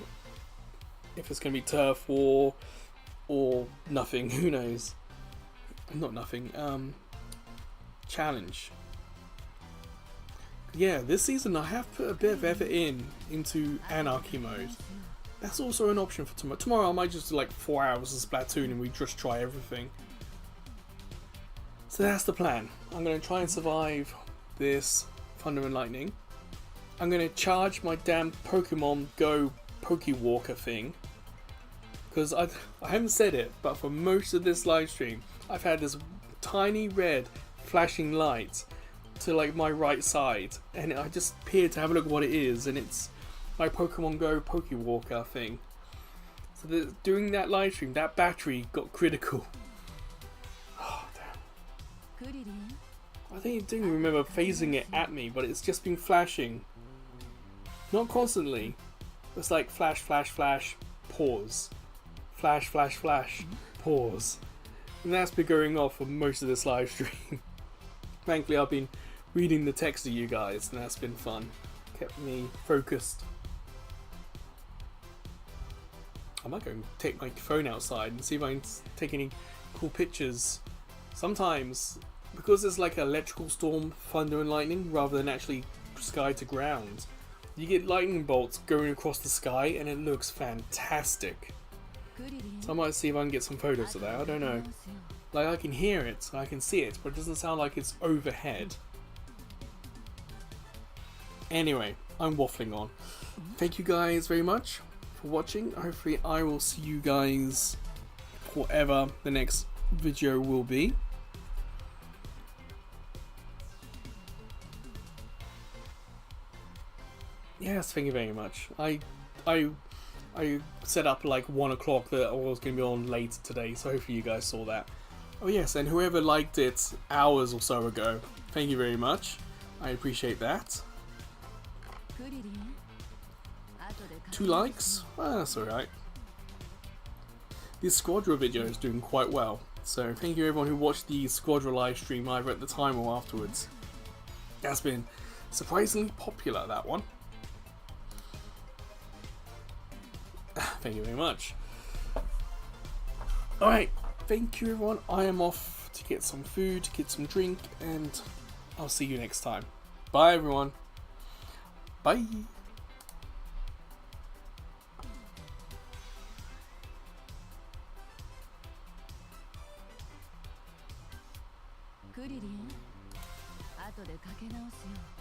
if it's going to be Turf War, or nothing. Who knows? Not nothing. Challenge. Yeah, this season I have put a bit of effort into Anarchy mode. That's also an option for tomorrow. Tomorrow I might just do like 4 hours of Splatoon and we just try everything. So that's the plan. I'm going to try and survive this Thunder and Lightning. I'm going to charge my damn Pokemon Go Pokewalker thing. Because I haven't said it, but for most of this live stream, I've had this tiny red flashing light to like my right side. And I just appeared to have a look at what it is, and it's my Pokemon Go Pokewalker thing. So during that live stream, that battery got critical. I think I do remember phasing it at me, but it's just been flashing. Not constantly. It's like flash, flash, flash, pause. flash, flash, flash, pause. And that's been going off for most of this live stream. Thankfully, I've been reading the text to you guys, and that's been fun. Kept me focused. I might go and take my phone outside and see if I can take any cool pictures. Sometimes, because there's like an electrical storm, thunder and lightning, rather than actually sky to ground, you get lightning bolts going across the sky and it looks fantastic. So I might see if I can get some photos of that, I don't know. Like, I can hear it, I can see it, but it doesn't sound like it's overhead. Anyway, I'm waffling on. Thank you guys very much for watching. Hopefully I will see you guys whatever the next video will be. Yes, thank you very much. I set up like 1 o'clock that I was going to be on late today, so hopefully you guys saw that. Oh yes, and whoever liked it hours or so ago, thank you very much. I appreciate that. 2 likes? Well, that's alright. This Squadra video is doing quite well, so thank you everyone who watched the Squadra live stream either at the time or afterwards. That's been surprisingly popular, that one. Thank you very much. Alright, thank you everyone. I am off to get some food, to get some drink, and I'll see you next time. Bye everyone. Bye. Good 後でかけ直すよ。